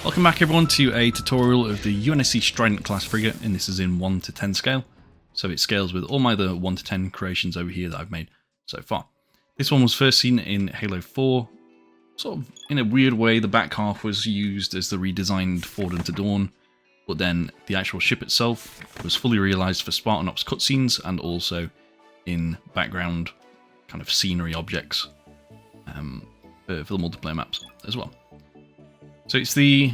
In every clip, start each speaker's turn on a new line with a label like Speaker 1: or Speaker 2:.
Speaker 1: Welcome back everyone to a tutorial of the UNSC Strident-class frigate, and this is in 1 to 10 scale. So it scales with all my other 1 to 10 creations over here that I've made so far. This one was first seen in Halo 4. Sort of in a weird way, the back half was used as the redesigned Forward into Dawn, but then the actual ship itself was fully realised for Spartan Ops cutscenes and also in background kind of scenery objects for the multiplayer maps as well. So it's the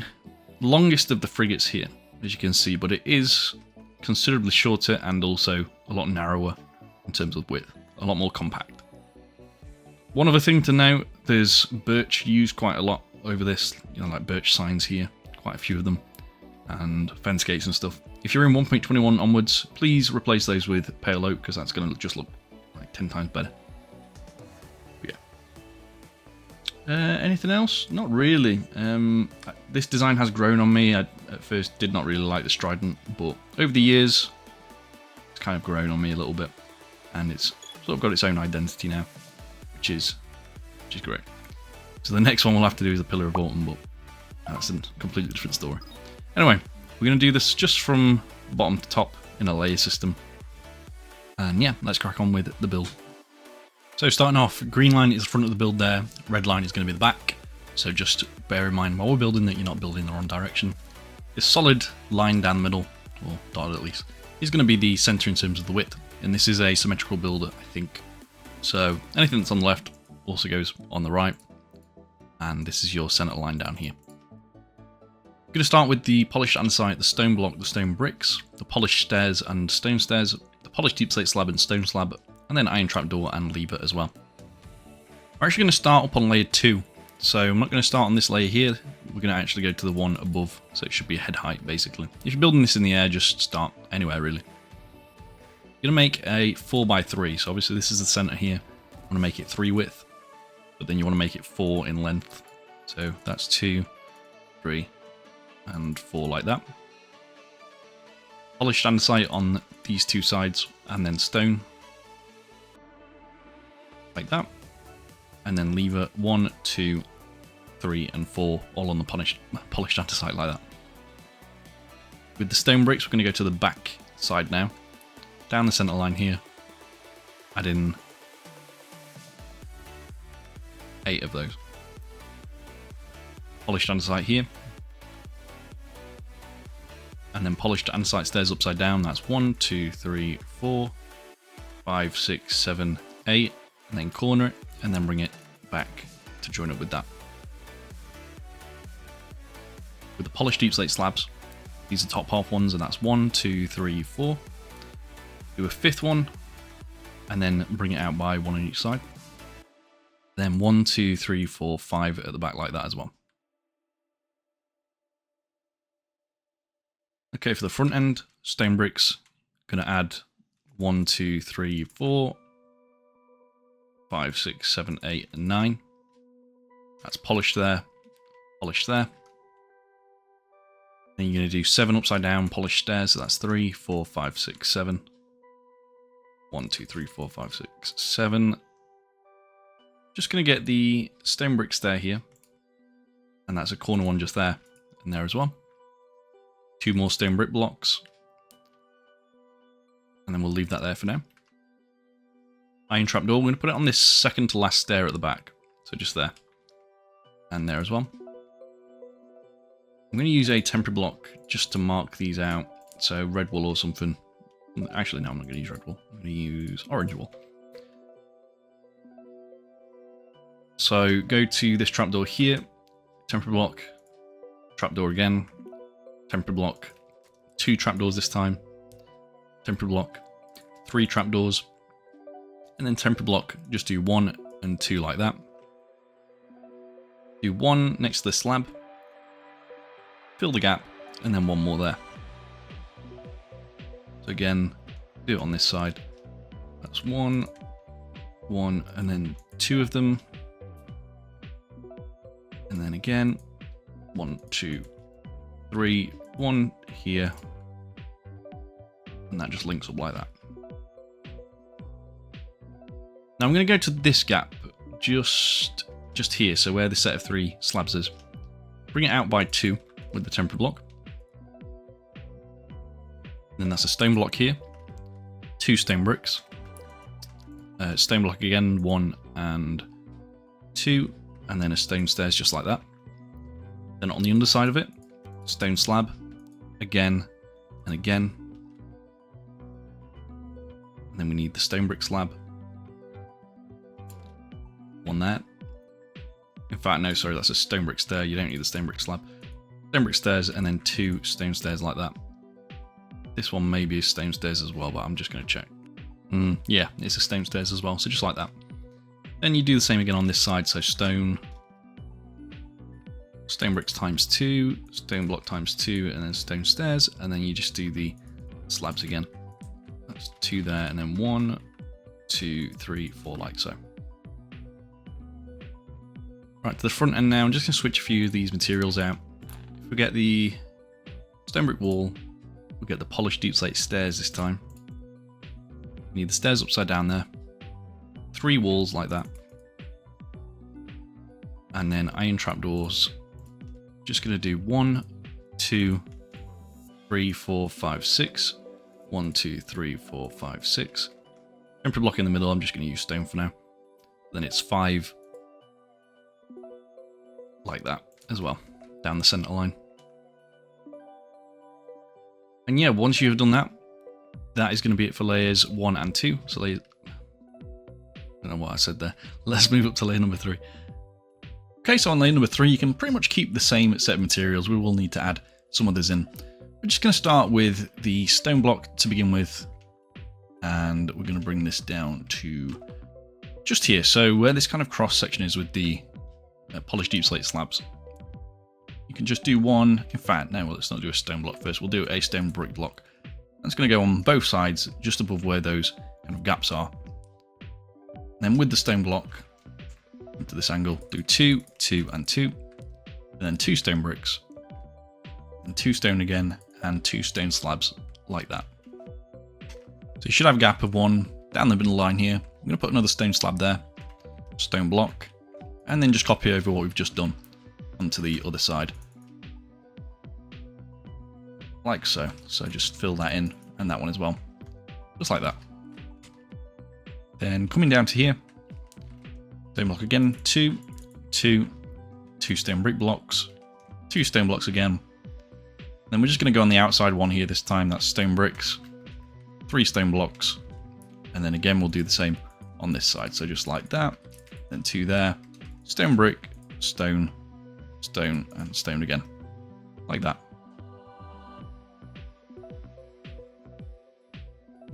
Speaker 1: longest of the frigates here, as you can see, but it is considerably shorter and also a lot narrower in terms of width, a lot more compact. One other thing to note, there's birch used quite a lot over this, you know, like birch signs here, quite a few of them, and fence gates and stuff. If you're in 1.21 onwards, please replace those with pale oak, because that's going to just look like 10 times better. But yeah. Anything else? Not really. This design has grown on me. I at first did not really like the Strident, but over the years, it's kind of grown on me a little bit, and it's sort of got its own identity now, which is great. So the next one we'll have to do is a Pillar of Autumn, but that's a completely different story. Anyway, we're going to do this just from bottom to top in a layer system. And yeah, let's crack on with the build. So starting off, green line is the front of the build there, red line is going to be the back. So just bear in mind while we're building that you're not building the wrong direction. This solid line down the middle, or dotted at least, is going to be the center in terms of the width. And this is a symmetrical build, I think. So anything that's on the left also goes on the right. And this is your center line down here. I'm going to start with the polished andesite, the stone block, the stone bricks, the polished stairs and stone stairs, the polished deep slate slab and stone slab, and then iron trapdoor and lever as well. We're actually going to start up on layer 2. So I'm not going to start on this layer here, we're going to actually go to the one above, so it should be a head height basically. If you're building this in the air, just start anywhere really. You're going to make a 4x3, so obviously this is the center here. You want to make it 3 width, but then you want to make it 4 in length. So that's 2, 3, and 4 like that. Polished andesite on these two sides, and then stone. Like that. And then lever 1, 2, 3, and 4, all on the polished andesite like that. With the stone bricks, we're going to go to the back side now. Down the center line here. Add in 8 of those. Polished andesite here. And then polished andesite stairs upside down. That's 1, 2, 3, 4, 5, 6, 7, 8. And then corner it, and then bring it back to join up with that. With the polished deep slate slabs, these are top half ones, and that's 1, 2, 3, 4. Do a 5th one, and then bring it out by 1 on each side. Then 1, 2, 3, 4, 5 at the back like that as well. Okay, for the front end, stone bricks, gonna add 1, 2, 3, 4, 5, 6, 7, 8, and 9. That's polished there, polished there. Then you're going to do 7 upside down polished stairs, so that's 3, 4, 5, 6, 7. 1, 2, 3, 4, 5, 6, 7. Just going to get the stone brick stair here. And that's a corner one just there, and there as well. 2 more stone brick blocks. And then we'll leave that there for now. Iron trapdoor, we're going to put it on this second to last stair at the back. So just there. And there as well. I'm going to use a temporary block just to mark these out. So red wool or something. Actually, no, I'm not going to use red wool. I'm going to use orange wool. So go to this trapdoor here. Temporary block. Trapdoor again. Temporary block. 2 trapdoors this time. Temporary block. 3 trapdoors. And then temporary block, just do 1 and 2 like that. Do 1 next to the slab. Fill the gap, and then 1 more there. So again, do it on this side. That's 1, 1, and then 2 of them. And then again, 1, 2, 3, 1 here. And that just links up like that. Now I'm going to go to this gap just here, so where the set of 3 slabs is. Bring it out by 2. with the temporary block. Then that's a stone block here, 2 stone bricks, stone block again, 1 and 2, and then a stone stairs just like that. Then on the underside of it, stone slab, again and again. And then we need the stone brick slab. 1 there. In fact, no, sorry, that's a stone brick stair. You don't need the stone brick slab. Stone brick stairs, and then 2 stone stairs like that. This one maybe is stone stairs as well, but I'm just going to check. Yeah, it's a stone stairs as well, so just like that. Then you do the same again on this side, so stone bricks times 2, stone block times 2, and then stone stairs, and then you just do the slabs again. That's 2 there, and then 1, 2, 3, 4, like so. Right, to the front end now, I'm just going to switch a few of these materials out. If we get the stone brick wall, we'll get the polished deep slate stairs this time. We need the stairs upside down there. 3 walls like that. And then iron trapdoors. Just going to do 1, 2, 3, 4, 5, 6. 1, 2, 3, 4, 5, 6. Temporary block in the middle, I'm just going to use stone for now. Then it's 5 like that as well, down the center line. And yeah, once you've done that, that is going to be it for layers 1 and 2. So I don't know what I said there. Let's move up to layer number 3. Okay, so on layer number 3, you can pretty much keep the same set of materials. We will need to add some others in. We're just going to start with the stone block to begin with, and we're going to bring this down to just here. So where this kind of cross section is with the polished deep slate slabs, you can just do 1. In fact, no, well, let's not do a stone block first. We'll do a stone brick block. That's going to go on both sides, just above where those kind of gaps are. Then with the stone block, into this angle, do 2, 2, and 2, and then 2 stone bricks, and 2 stone again, and 2 stone slabs like that. So you should have a gap of 1 down the middle line here. I'm going to put another stone slab there, stone block, and then just copy over what we've just done onto the other side. Like so. So just fill that in, and that one as well. Just like that. Then coming down to here, stone block again, 2, 2, 2 stone brick blocks, 2 stone blocks again. Then we're just going to go on the outside one here this time, that's stone bricks, 3 stone blocks, and then again we'll do the same on this side. So just like that, then 2 there, stone brick, stone, stone, and stone again, like that.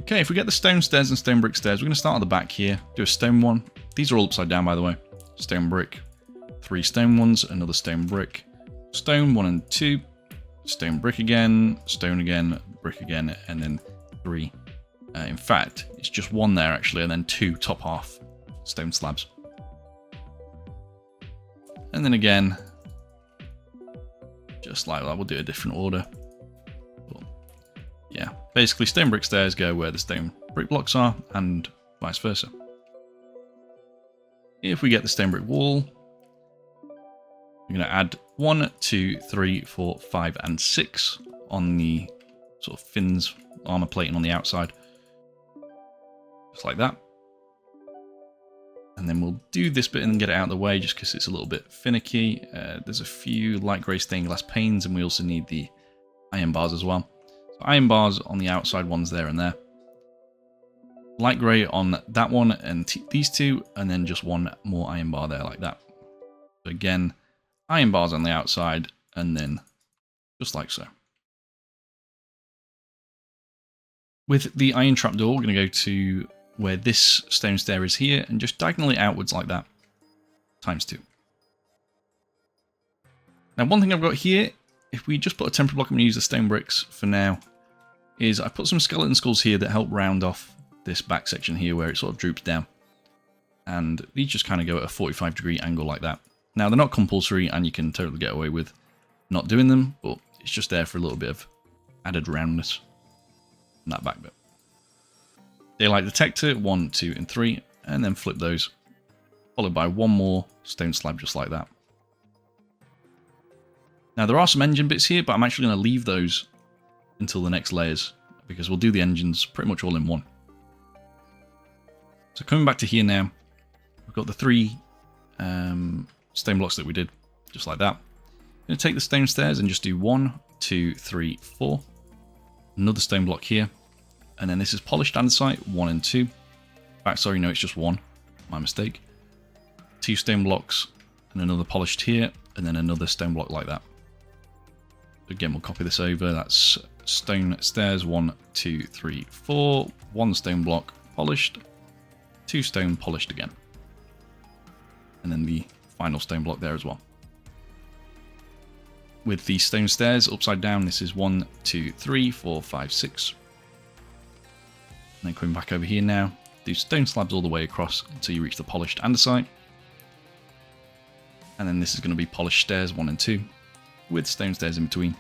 Speaker 1: Okay, if we get the stone stairs and stone brick stairs, we're going to start at the back here, do a stone one. These are all upside down, by the way. Stone brick, 3 stone ones, another stone brick, stone 1 and 2, stone brick again, brick again, and then 3. In fact, it's just 1 there actually, and then 2 top half stone slabs. And then again, just like that, we'll do a different order. But yeah, basically stone brick stairs go where the stone brick blocks are, and vice versa. If we get the stone brick wall, we're going to add 1, 2, 3, 4, 5, and 6 on the sort of fins, armor plating on the outside. Just like that. And then we'll do this bit and get it out of the way just because it's a little bit finicky. There's a few light grey stained glass panes, and we also need the iron bars as well. So iron bars on the outside ones there and there. Light grey on that one and these 2, and then just 1 more iron bar there like that. So again, iron bars on the outside, and then just like so. With the iron trapdoor, we're going to go to where this stone stair is here, and just diagonally outwards like that, times 2. Now one thing I've got here, if we just put a temporary block, I'm going to use the stone bricks for now, is I put some skeleton skulls here that help round off this back section here where it sort of droops down. And these just kind of go at a 45-degree angle like that. Now they're not compulsory, and you can totally get away with not doing them, but it's just there for a little bit of added roundness in that back bit. Daylight detector, 1, 2, and 3, and then flip those, followed by 1 more stone slab just like that. Now there are some engine bits here, but I'm actually going to leave those until the next layers, because we'll do the engines pretty much all in one. So coming back to here now, we've got the 3 stone blocks that we did, just like that. I'm going to take the stone stairs and just do 1, 2, 3, 4. Another stone block here, and then this is polished andesite, 1 and 2. In fact, sorry, no, it's just 1. My mistake. 2 stone blocks, and another polished here, and then another stone block like that. Again, we'll copy this over. That's stone stairs, 1, 2, 3, 4. 1 stone block polished, 2 stone polished again. And then the final stone block there as well. With the stone stairs upside down, this is 1, 2, 3, 4, 5, 6. And then coming back over here now, do stone slabs all the way across until you reach the polished andesite. And then this is going to be polished stairs 1 and 2 with stone stairs in between.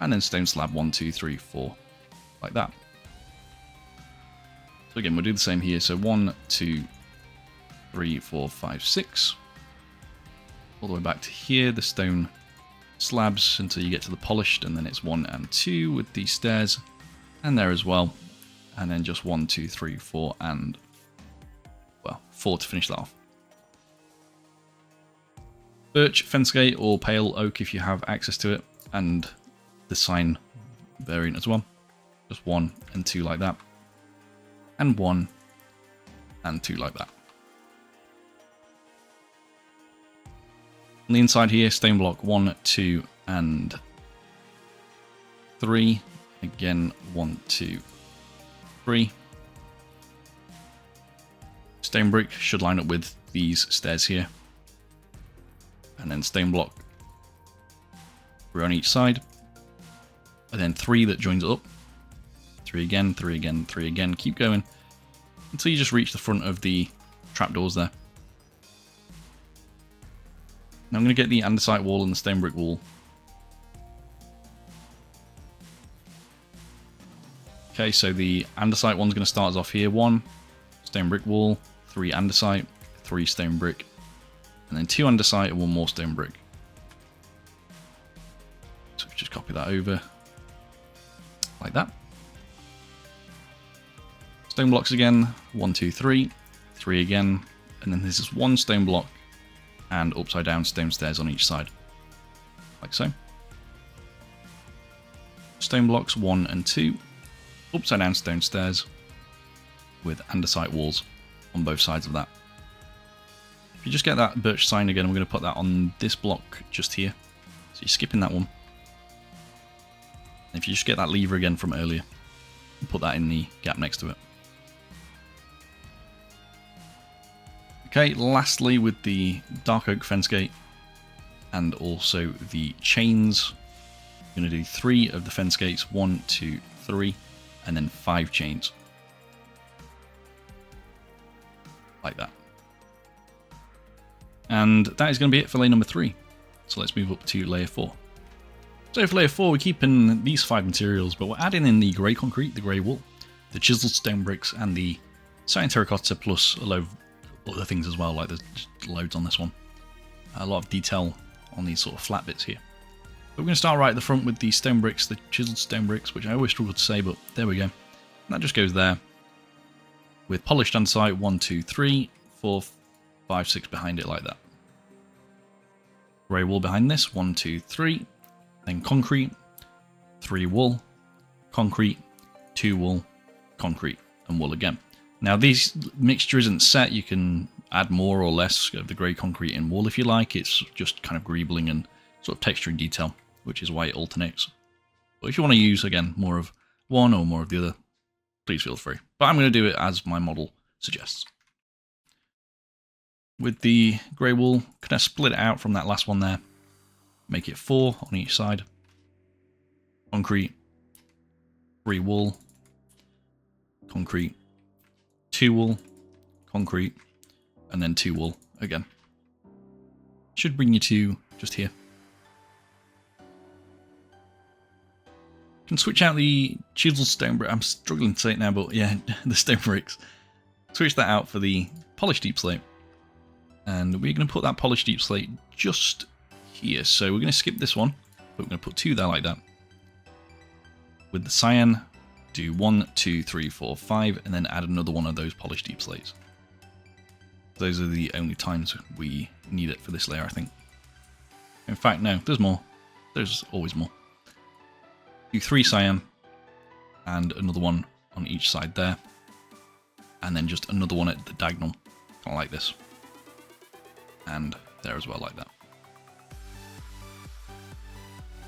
Speaker 1: And then stone slab 1, 2, 3, 4, like that. So again, we'll do the same here. So 1, 2, 3, 4, 5, 6. All the way back to here, the stone slabs until you get to the polished, and then it's 1 and 2 with these stairs, and there as well. And then just 1, 2, 3, 4, and, well, 4 to finish that off. Birch, fence gate, or pale oak if you have access to it, and the sign variant as well. Just 1 and 2 like that, and 1 and 2 like that. On the inside here, stone block 1, 2, and 3. Again, 1, 2, 3. Stone brick should line up with these stairs here. And then stone block 3 on each side. And then 3 that joins it up. 3 again, 3 again, 3 again. Keep going until you just reach the front of the trapdoors there. Now I'm going to get the andesite wall and the stone brick wall. Okay, so the andesite one's going to start us off here. 1 stone brick wall, 3 andesite, 3 stone brick, and then 2 andesite and 1 more stone brick. So just copy that over like that. Stone blocks again, 1, 2, 3, 3 again, and then this is 1 stone block and upside down stone stairs on each side, like so. Stone blocks 1 and 2, upside down stone stairs with andesite walls on both sides of that. If you just get that birch sign again, we're going to put that on this block just here. So you're skipping that one. And if you just get that lever again from earlier, and put that in the gap next to it. Okay, lastly with the dark oak fence gate and also the chains, I'm going to do 3 of the fence gates, 1, 2, 3, and then 5 chains. Like that. And that is going to be it for layer number 3. So let's move up to layer 4. So for layer 4, we're keeping these 5 materials, but we're adding in the grey concrete, the grey wool, the chiseled stone bricks, and the cyan terracotta, plus a load of other things as well, like there's loads on this one. A lot of detail on these sort of flat bits here. But we're going to start right at the front with the stone bricks, the chiseled stone bricks, which I always struggle to say, but there we go. And that just goes there. With polished andesite, 1, 2, 3, 4, 5, 6 behind it like that. Grey wool behind this, 1, 2, 3. Then concrete, 3 wool, concrete, 2 wool, concrete, and wool again. Now this mixture isn't set, you can add more or less of the grey concrete in wool if you like. It's just kind of greebling and sort of texturing detail, which is why it alternates. But if you want to use, again, more of one or more of the other, please feel free. But I'm going to do it as my model suggests. With the grey wool, can I split it out from that last one there? Make it 4 on each side. Concrete, 3 wool, concrete, 2 wool, concrete, and then 2 wool again. Should bring you to just here. Can switch out the chiseled stone brick. I'm struggling to say it now, but yeah, the stone bricks. Switch that out for the polished deep slate. And we're going to put that polished deep slate just here. So we're going to skip this one, but we're going to put 2 there like that. With the cyan, do 1, 2, 3, 4, 5, and then add another one of those polished deep slates. Those are the only times we need it for this layer, I think. In fact, no, there's more. There's always more. Do 3 cyan, and another one on each side there. And then just another one at the diagonal, kind of like this. And there as well, like that.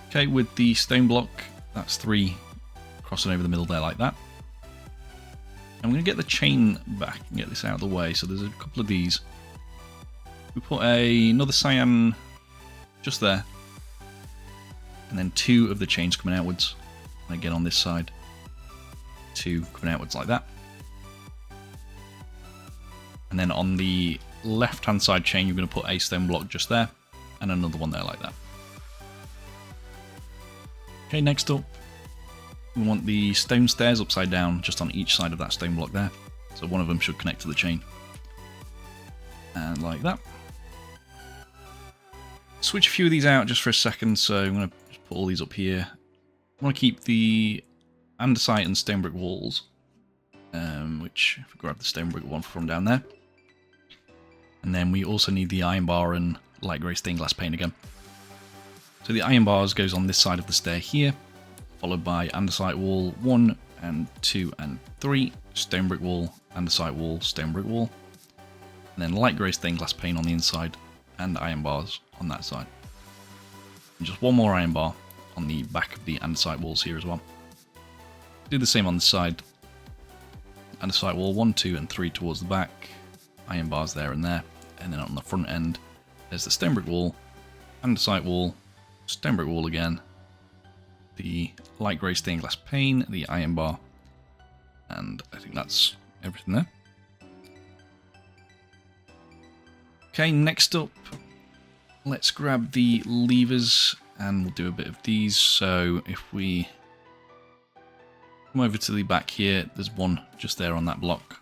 Speaker 1: Okay, with the stone block, that's 3 crossing over the middle there like that. I'm going to get the chain back and get this out of the way. So there's a couple of these. We put another cyan just there. And then 2 of the chains coming outwards. And again on this side, 2 coming outwards like that. And then on the left-hand side chain, you're going to put a stone block just there. And another one there like that. Okay, next up, we want the stone stairs upside down just on each side of that stone block there. So one of them should connect to the chain. And like that. Switch a few of these out just for a second, so I'm going to just put all these up here. I want to keep the andesite and stone brick walls, which, if we grab the stone brick one from down there. And then we also need the iron bar and light grey stained glass paint again. So the iron bars goes on this side of the stair here, followed by andesite wall 1 and 2 and 3, stone brick wall, andesite wall, stone brick wall, and then light grey stained glass paint on the inside and iron bars on that side. And just one more iron bar on the back of the andesite walls here as well. Do the same on the side. Andesite wall 1, 2 and 3 towards the back, iron bars there and there, and then on the front end there's the stone brick wall, andesite wall, stone brick wall again, the light grey stained glass pane, the iron bar, and I think that's everything there. Okay, next up, let's grab the levers and we'll do a bit of these. So if we come over to the back here, there's one just there on that block.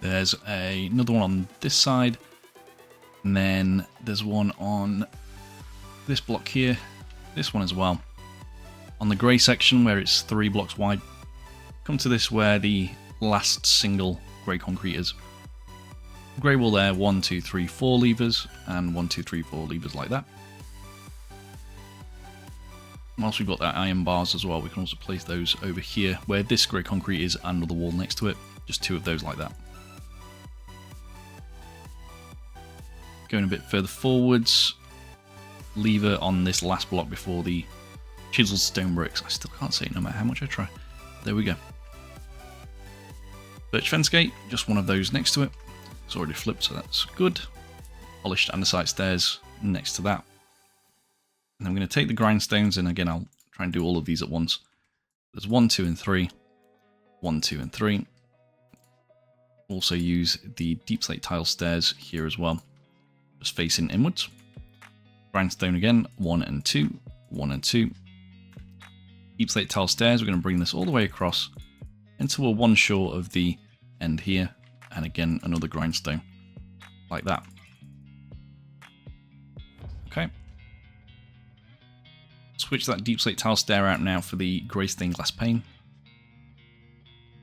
Speaker 1: There's another one on this side, and then there's one on this block here, this one as well. On the grey section where it's 3 blocks wide, come to this where the last single grey concrete is. Grey wall there, 1, 2, 3, 4 levers, and 1, 2, 3, 4 levers like that. Whilst we've got that iron bars as well, we can also place those over here where this grey concrete is and the wall next to it. Just 2 of those like that. Going a bit further forwards, lever on this last block before the chiseled stone bricks. I still can't say it no matter how much I try. There we go. Birch fence gate, just one of those next to it. It's already flipped, so that's good. Polished andesite stairs next to that. And I'm going to take the grindstones, and again I'll try and do all of these at once. There's 1, 2 and 3. 1, 2 and 3. Also use the deep slate tile stairs here as well, just facing inwards. Grindstone again, 1 and 2, 1 and 2. Deep slate tile stairs, we're going to bring this all the way across into a 1 short of the end here, and again another grindstone, like that. Okay. Switch that deep slate tile stair out now for the grey stained glass pane.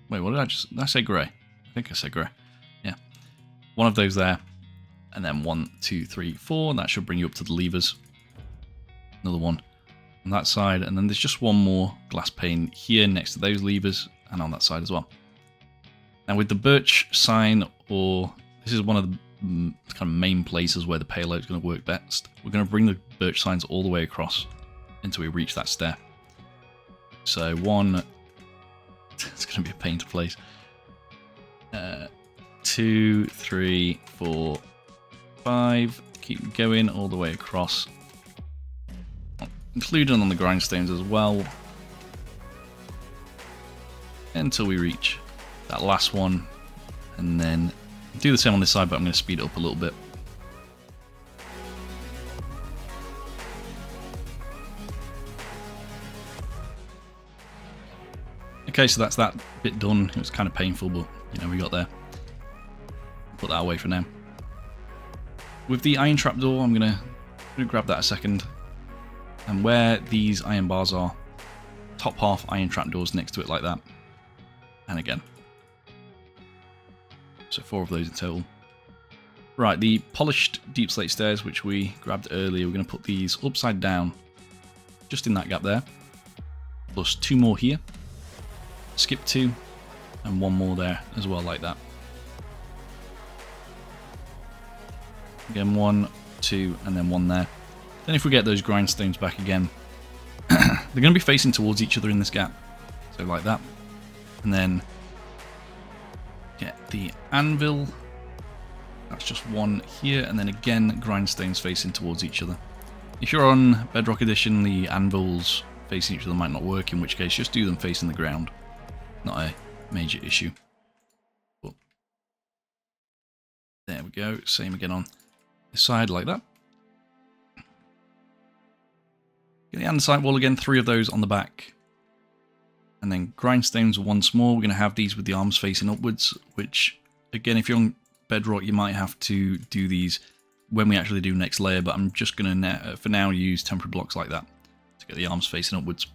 Speaker 1: Wait, what did I say grey? I think I said grey. Yeah. One of those there. And then 1, 2, 3, 4. That should bring you up to the levers. Another one on that side. And then there's just one more glass pane here next to those levers and on that side as well. Now with the birch sign, or this is one of the kind of main places where the payload is going to work best. We're going to bring the birch signs all the way across until we reach that stair. So 1, it's going to be a pain to place. 2, 3, 4, 5. Keep going all the way across, including on the grindstones as well, until we reach that last one, and then do the same on this side, but I'm going to speed it up a little bit. Okay, so that's that bit done. It was kind of painful, but you know, we got there. Put that away for now. With the iron trapdoor, I'm going to I'm going to grab that a second. And where these iron bars are, top half iron trapdoors next to it like that. And again. So 4 of those in total. Right, the polished deep slate stairs, which we grabbed earlier, we're going to put these upside down, just in that gap there. Plus 2 more here. Skip 2, and 1 more there as well, like that. Again, 1, 2, and then 1 there. Then if we get those grindstones back again, they're going to be facing towards each other in this gap. So like that. And then get the anvil. That's just 1 here, and then again, grindstones facing towards each other. If you're on Bedrock Edition, the anvils facing each other might not work, in which case just do them facing the ground. Not a major issue. But there we go, same again on this side, like that. Get the andesite wall again, 3 of those on the back. And then grindstones once more. We're going to have these with the arms facing upwards, which, again, if you're on Bedrock, you might have to do these when we actually do next layer, but I'm just going to, for now, use temporary blocks like that to get the arms facing upwards.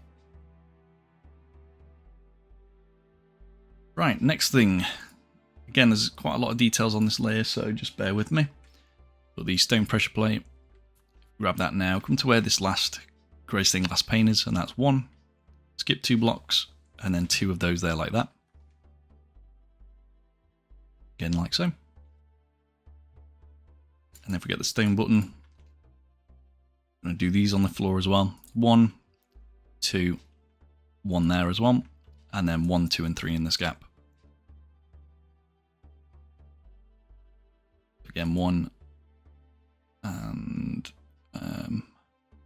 Speaker 1: Right, next thing. Again, there's quite a lot of details on this layer, so just bear with me. But the stone pressure plate, grab that now. Come to where this last grey stained glass pane is, and that's 1. Skip 2 blocks, and then 2 of those there like that. Again, like so. And then if we get the stone button, I'm going to do these on the floor as well. 1, 2, 1 there as well. And then 1, 2, and 3 in this gap. Again, 1. And,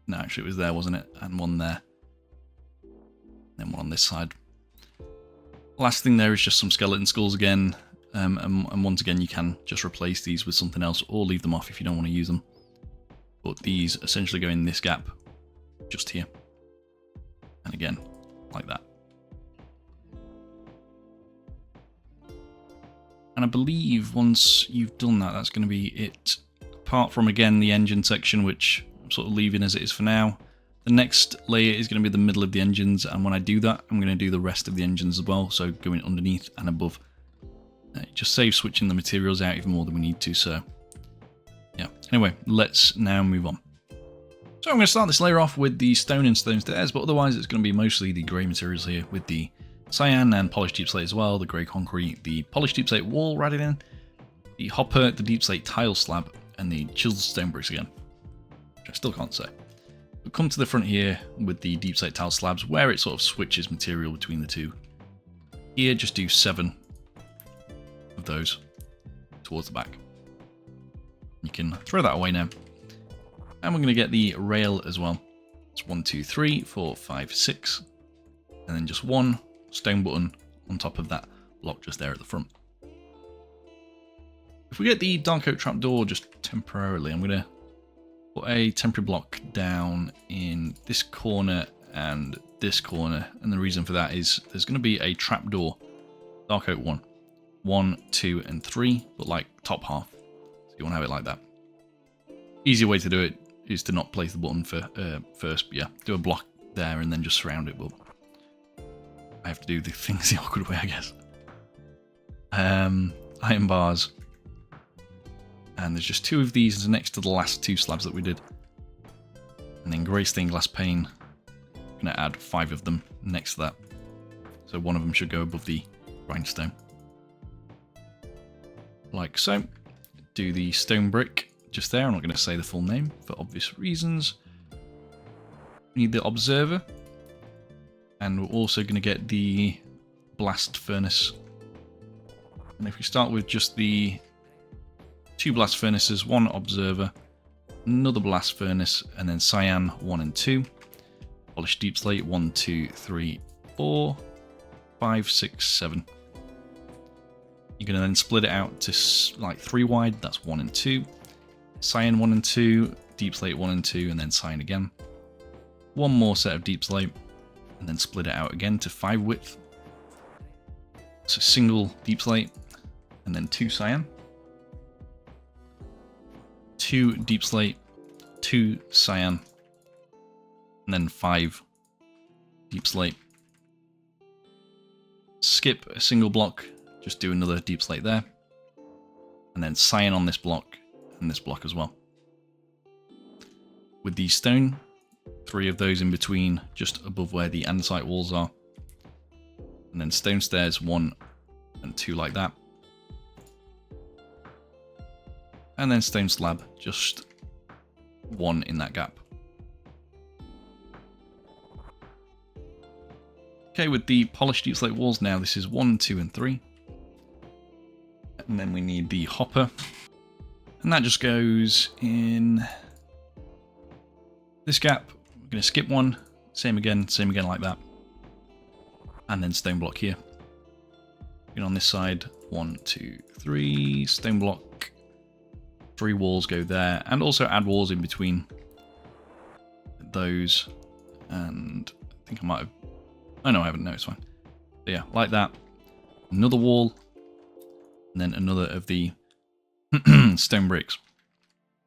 Speaker 1: no, actually it was there, wasn't it? And 1 there. Then 1 on this side. Last thing there is just some skeleton skulls again. And once again, you can just replace these with something else or leave them off if you don't want to use them. But these essentially go in this gap, just here. And again, like that. And I believe once you've done that, that's going to be it. Apart from, again, the engine section, which I'm sort of leaving as it is for now. The next layer is going to be the middle of the engines, and when I do that, I'm going to do the rest of the engines as well, so going underneath and above. It just saves switching the materials out even more than we need to, so yeah. Anyway, let's now move on. So I'm going to start this layer off with the stone and stone stairs, but otherwise it's going to be mostly the grey materials here with the cyan and polished deep slate as well, the grey concrete, the polished deep slate wall right in, the hopper, the deep slate tile slab, and the chiseled stone bricks again, which I still can't say. We'll come to the front here with the deep slate tile slabs where it sort of switches material between the two. Here, just do 7 of those towards the back. You can throw that away now. And we're going to get the rail as well. It's 1, 2, 3, 4, 5, 6. And then just 1 stone button on top of that block just there at the front. If we get the dark oak trapdoor just temporarily, I'm going to put a temporary block down in this corner and this corner. And the reason for that is there's going to be a trapdoor, dark oak 1. 1, 2, and 3, but like top half. So you want to have it like that. Easier way to do it is to not place the button for first, but yeah, do a block there and then just surround it. But I have to do the things the awkward way, I guess. Iron bars, and there's just 2 of these next to the last 2 slabs that we did, and then grey stained glass pane. I'm going to add 5 of them next to that, so 1 of them should go above the grindstone. Like so. Do the stone brick just there. I'm not going to say the full name for obvious reasons. We need the observer, and we're also going to get the blast furnace. And if we start with just the 2 blast furnaces, 1 observer, another blast furnace, and then cyan 1 and 2, polished deep slate 1, 2, 3, 4, 5, 6, 7. You're going to then split it out to like 3 wide, that's 1 and 2. Cyan 1 and 2, deep slate 1 and 2, and then cyan again. 1 more set of deep slate, and then split it out again to 5 width. So single deep slate, and then 2 cyan. 2 deep slate, 2 cyan, and then 5 deep slate. Skip a single block, just do another deep slate there, and then cyan on this block and this block as well. With the stone, 3 of those in between, just above where the andesite walls are, and then stone stairs 1 and 2 like that, and then stone slab, just 1 in that gap. Okay, with the polished deep slate walls now, this is 1, 2, and 3. And then we need the hopper. And that just goes in this gap. We're going to skip 1, same again like that. And then stone block here. And on this side, 1, 2, 3, stone block. 3 walls go there, and also add walls in between those. And I think I might have... Oh no, I haven't. No, it's fine. So yeah, like that. Another wall, and then another of the stone bricks,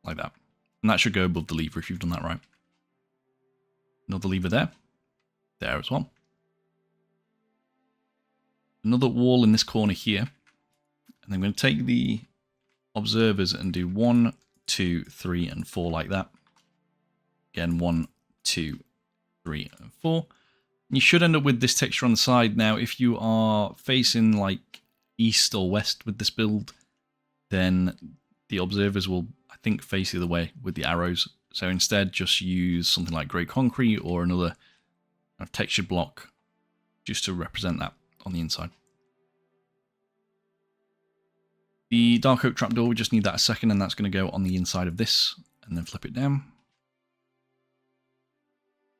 Speaker 1: like that. And that should go above the lever if you've done that right. Another lever there as well. Another wall in this corner here. And I'm going to take the observers and do 1, 2, 3, and 4 like that. Again, 1, 2, 3, and 4. You should end up with this texture on the side. Now, if you are facing like east or west with this build, then the observers will, I think, face the other way with the arrows. So instead, just use something like grey concrete or another kind of textured block just to represent that on the inside. The dark oak trapdoor, we just need that a second, and that's going to go on the inside of this, and then flip it down.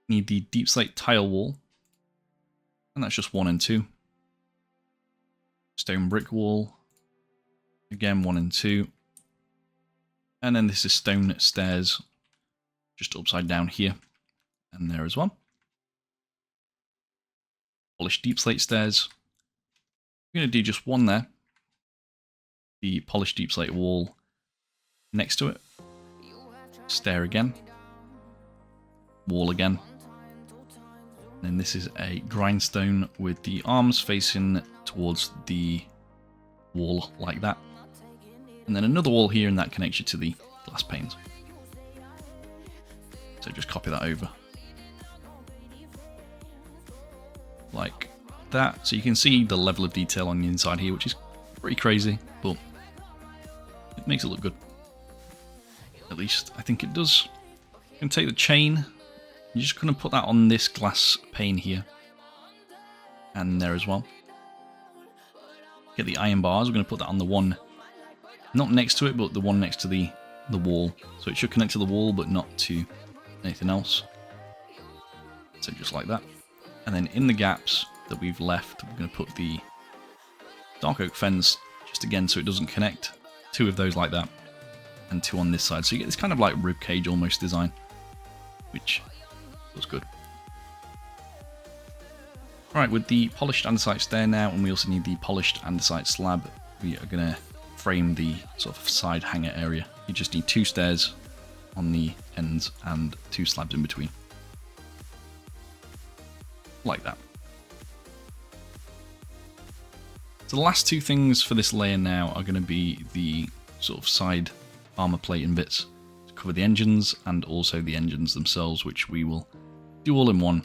Speaker 1: Need the deep slate tile wall. And that's just 1 and 2. Stone brick wall. Again, 1 and 2. And then this is stone stairs. Just upside down here. And there as well. Polished deep slate stairs. I'm going to do just 1 there. The polished deep slate wall next to it. Stair again. Wall again. And this is a grindstone with the arms facing towards the wall like that. And then another wall here, and that connects you to the glass panes. So just copy that over. Like that. So you can see the level of detail on the inside here, which is pretty crazy, but it makes it look good. At least I think it does. You can take the chain. You're just going to put that on this glass pane here. And there as well. Get the iron bars. We're going to put that on the one, not next to it, but the one next to the wall. So it should connect to the wall, but not to anything else. So just like that. And then in the gaps that we've left, we're going to put the dark oak fence just again so it doesn't connect. 2 of those like that. And 2 on this side. So you get this kind of like rib cage almost design. Which looks good. Alright, with the polished andesite stair now, and we also need the polished andesite slab, we are going to frame the sort of side hanger area. You just need 2 stairs on the ends and 2 slabs in between. Like that. So the last 2 things for this layer now are going to be the sort of side armor plating bits to cover the engines, and also the engines themselves, which we will do all in one.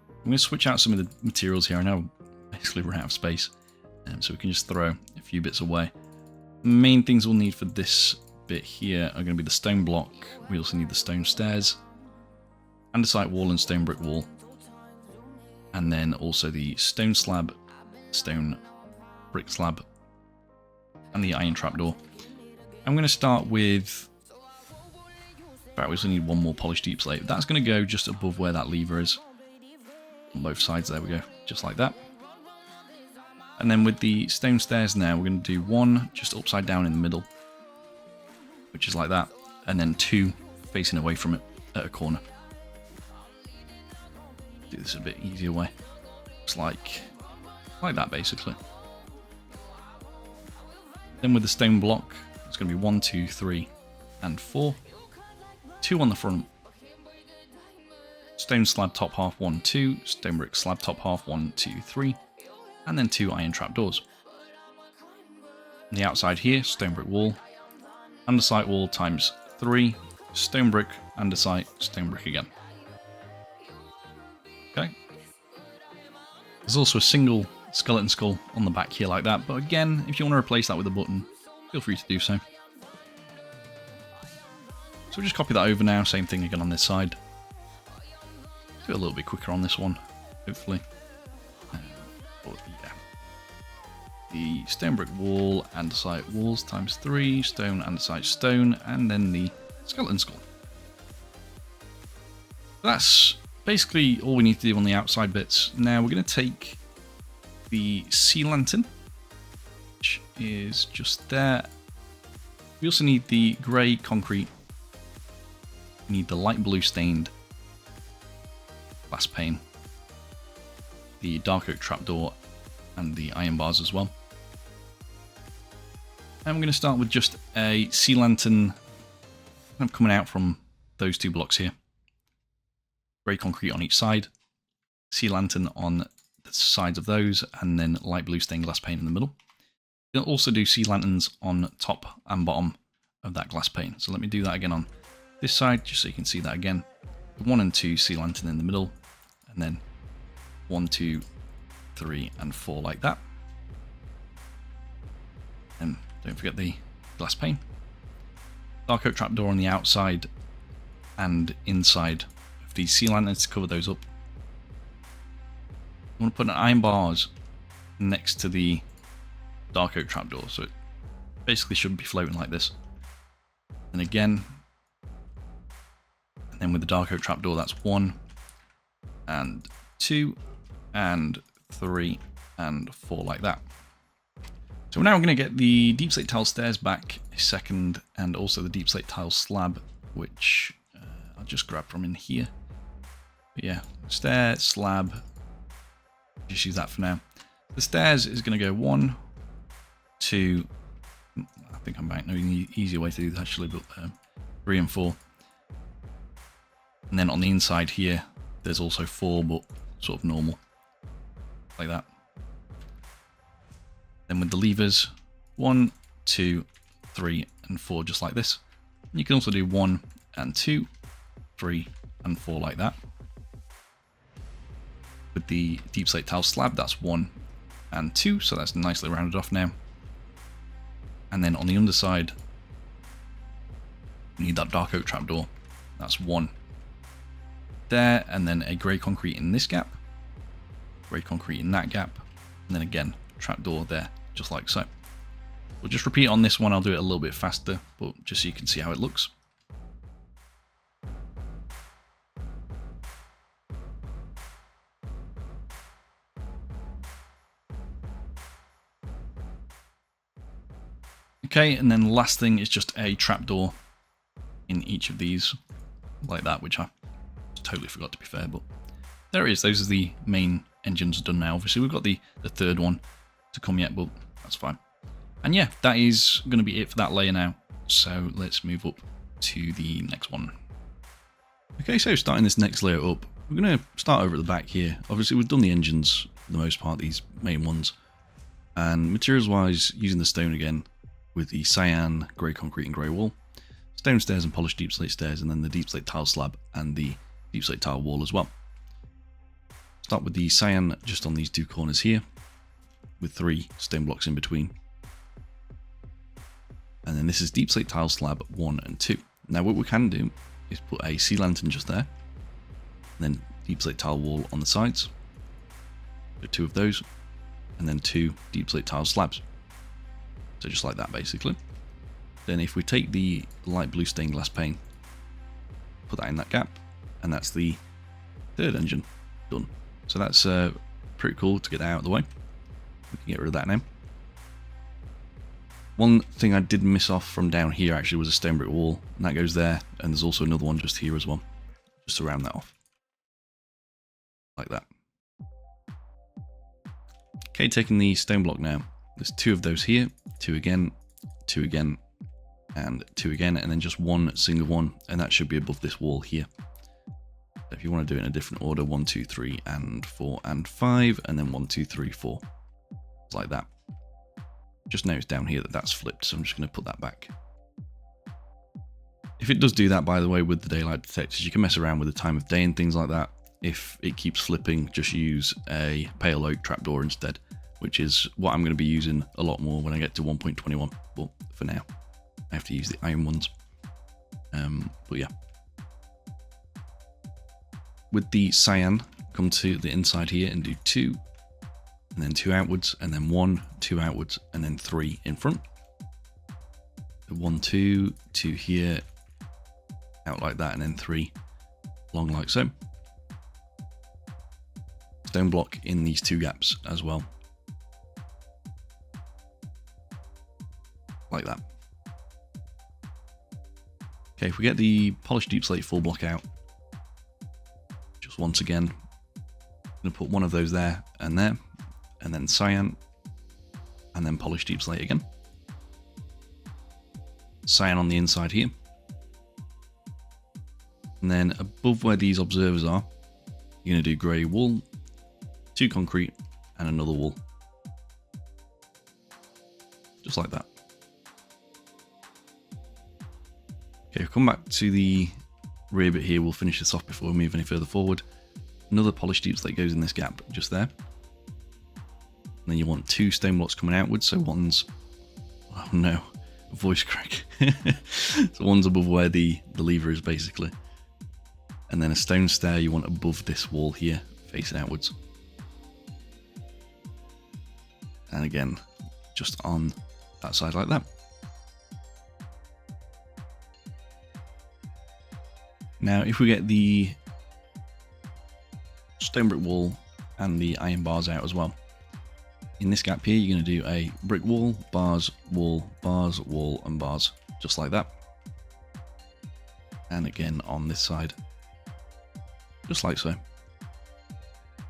Speaker 1: I'm going to switch out some of the materials here. I know I basically run out of space, so we can just throw a few bits away. The main things we'll need for this bit here are going to be the stone block. We also need the stone stairs, andesite wall and stone brick wall, and then also the stone slab, stone brick slab, and the iron trapdoor. I'm going to start with... we also need 1 more polished deep slate. That's going to go just above where that lever is. On both sides, there we go. Just like that. And then with the stone stairs now, we're going to do 1 just upside down in the middle. Which is like that. And then 2 facing away from it at a corner. Do this a bit easier way. It's like that basically. Then with the stone block, it's going to be 1, 2, 3, and 4. 2 2 on the front. Stone slab top half 1, 2, stone brick slab top half 1, 2, 3, and then 2 iron trapdoors. On the outside here, stone brick wall, andesite wall times 3, stone brick, andesite, stone brick again. Okay. There's also a single skeleton skull on the back here like that, but again, if you want to replace that with a button, feel free to do so. So we'll just copy that over now, same thing again on this side. Do it a little bit quicker on this one, hopefully. But yeah. The stone brick wall, andesite walls times 3, stone, andesite, stone, and then the skeleton skull. That's basically all we need to do on the outside bits. Now we're going to take the sea lantern, which is just there. We also need the grey concrete. We need the light blue stained glass pane, the dark oak trapdoor, and the iron bars as well. And we're going to start with just a sea lantern kind of coming out from those 2 blocks here. Grey concrete on each side, sea lantern on the sides of those, and then light blue stained glass pane in the middle. You'll also do sea lanterns on top and bottom of that glass pane. So let me do that again on this side, just so you can see that again. 1 and 2 sea lantern in the middle, and then 1, 2, 3, and 4 like that. And don't forget the glass pane. Dark oak trapdoor on the outside and inside of these sea lanterns to cover those up. I'm going to put an iron bars next to the dark oak trapdoor, so it basically should be floating like this. And again, and then with the dark oak trapdoor, that's 1 and 2 and 3 and 4 like that. So now we're going to get the deep slate tile stairs back a second, and also the deep slate tile slab, which I'll just grab from in here. But yeah, stair, slab, just use that for now. The stairs is going to go 1, 2, I think I might know an easier way to do that actually, but 3 and 4. And then on the inside here, there's also 4, but sort of normal, like that. Then with the levers, 1, 2, 3, and 4, just like this. And you can also do 1 and 2, 3, and 4 like that. With the deep slate tile slab, that's 1 and 2, so that's nicely rounded off now. And then on the underside, you need that dark oak trapdoor. That's 1 there, and then a grey concrete in this gap, grey concrete in that gap, and then again, trapdoor there, just like so. We'll just repeat on this one. I'll do it a little bit faster, but just so you can see how it looks. Okay, and then last thing is just a trapdoor in each of these, like that, which I totally forgot, to be fair, but there it is. Those are the main engines done now. Obviously, we've got the third one to come yet, but that's fine. And yeah, that is going to be it for that layer now. So let's move up to the next one. Okay, so starting this next layer up, we're going to start over at the back here. Obviously, we've done the engines for the most part, these main ones. And materials-wise, using the stone again, with the cyan, grey concrete and grey wall, stone stairs and polished deep slate stairs, and then the deep slate tile slab and the deep slate tile wall as well. Start with the cyan just on these 2 corners here, with 3 stone blocks in between. And then this is deep slate tile slab 1 and 2. Now what we can do is put a sea lantern just there, and then deep slate tile wall on the sides, so 2 of those, and then 2 deep slate tile slabs. So just like that basically. Then if we take the light blue stained glass pane, put that in that gap, and that's the third engine done. So that's pretty cool to get that out of the way. We can get rid of that now. One thing I did miss off from down here actually was a stone brick wall, and that goes there, and there's also another one just here as well, just to round that off. Like that. Okay, taking the stone block now. There's 2 of those here, 2 again, 2 again, and 2 again, and then just one single one, and that should be above this wall here. If you want to do it in a different order, 1, 2, 3, and 4, and 5, and then 1, 2, 3, 4, like that. Just notice down here that that's flipped, so I'm just going to put that back. If it does do that, by the way, with the daylight detectors, you can mess around with the time of day and things like that. If it keeps flipping, just use a pale oak trapdoor instead, which is what I'm going to be using a lot more when I get to 1.21. But for now, I have to use the iron ones. But yeah. With the cyan, come to the inside here and do 2, and then 2 outwards, and then 1, 2 outwards, and then 3 in front. 1, 2, 2 here, out like that, and then 3 long like so. Stone block in these 2 gaps as well, like that. Okay, if we get the polished deep slate full block out, just once again, I'm going to put one of those there, and then cyan, and then polished deep slate again. Cyan on the inside here. And then above where these observers are, you're going to do grey wool, 2 concrete, and another wool. Just like that. Okay, come back to the rear bit here. We'll finish this off before we move any further forward. Another polished deep slate goes in this gap just there. And then you want 2 stone blocks coming outwards. So one's, oh no, voice crack. So one's above where the lever is basically. And then a stone stair you want above this wall here, facing outwards. And again, just on that side like that. Now, if we get the stone brick wall and the iron bars out as well, in this gap here, you're going to do a brick wall, bars, wall, and bars, just like that. And again on this side, just like so.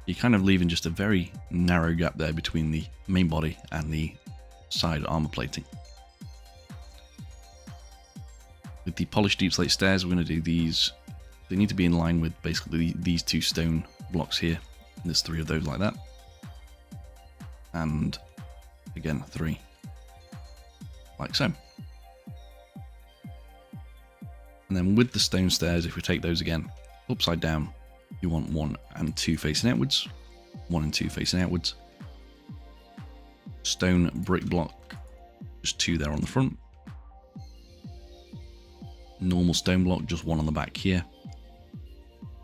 Speaker 1: You're kind of leaving just a very narrow gap there between the main body and the side armor plating. With the polished deep slate stairs, we're going to do these. They need to be in line with basically these 2 stone blocks here. And there's 3 of those like that. And again, 3 like so. And then with the stone stairs, if we take those again upside down, you want 1 and 2 facing outwards, 1 and 2 facing outwards. Stone brick block, just 2 there on the front. Normal stone block, just 1 on the back here.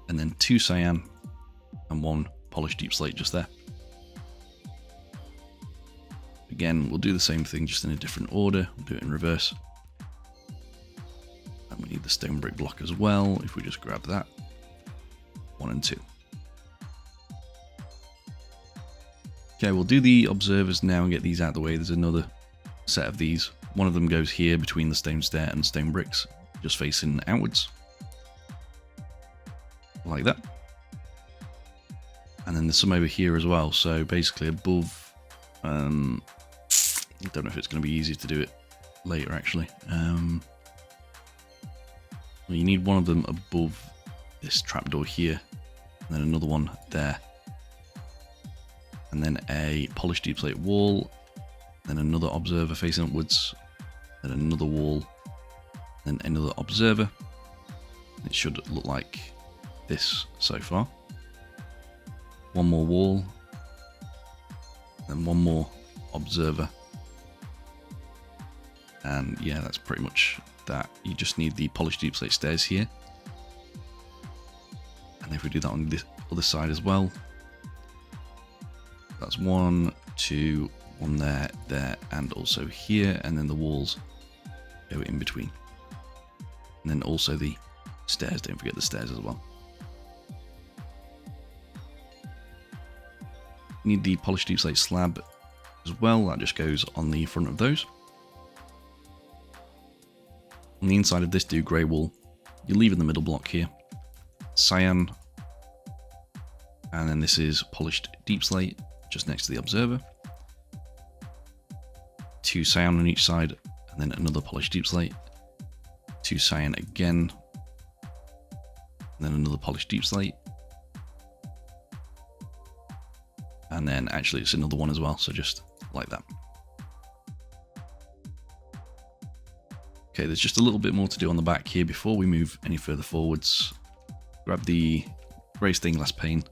Speaker 1: And then 2 cyan and 1 polished deep slate just there. Again, we'll do the same thing, just in a different order. We'll do it in reverse. And we need the stone brick block as well. If we just grab that, 1 and 2. Okay, we'll do the observers now and get these out of the way. There's another set of these. One of them goes here between the stone stair and stone bricks, just facing outwards. Like that. And then there's some over here as well. So basically above, I don't know if it's going to be easy to do it later actually. Well, you need one of them above this trapdoor here, and then another one there. And then a polished deep slate wall, then another observer facing upwards, then another wall, then another observer. It should look like this so far. One more wall, then one more observer. And yeah, that's pretty much that. You just need the polished deep slate stairs here. And if we do that on this other side as well, that's 1, 2, 1 there, there, and also here, and then the walls go in between. And then also the stairs, don't forget the stairs as well. You need the polished deep slate slab as well, that just goes on the front of those. On the inside of this, do grey wool. You leave in the middle block here, cyan, and then this is polished deep slate just next to the observer. 2 cyan on each side, and then another polished deep slate, 2 cyan again, and then another polished deep slate, and then actually it's another one as well, so just like that. Okay, there's just a little bit more to do on the back here before we move any further forwards. Grab the grey stained glass pane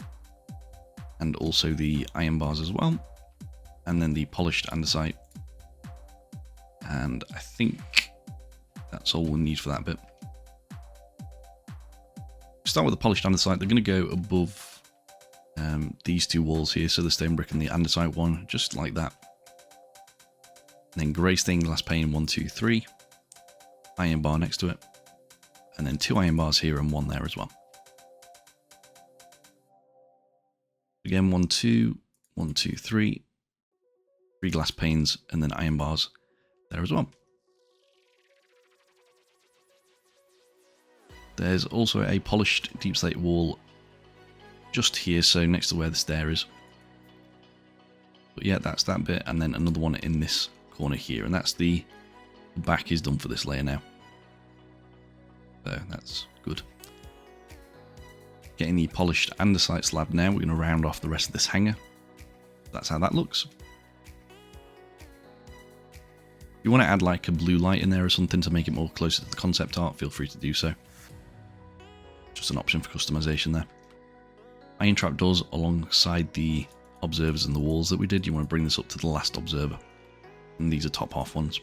Speaker 1: and also the iron bars as well, and then the polished andesite, and I think that's all we'll need for that bit. Start with the polished andesite. They're going to go above these two walls here, so the stone brick and the andesite one, just like that. And then grey stained glass pane 1, 2, 3, iron bar next to it, and then 2 iron bars here and 1 there as well. Again, 1, 2, 1, 2, 3, 3 glass panes, and then iron bars there as well. There's also a polished deep slate wall just here, so next to where the stair is. But yeah, that's that bit, and then another one in this corner here, and that's the back is done for this layer now. So that's good. Getting the polished andesite slab now, we're going to round off the rest of this hanger. That's how that looks. If you want to add like a blue light in there or something to make it more closer to the concept art, feel free to do so. Just an option for customization there. Iron trapdoors alongside the observers and the walls that we did. You want to bring this up to the last observer. And these are top half ones.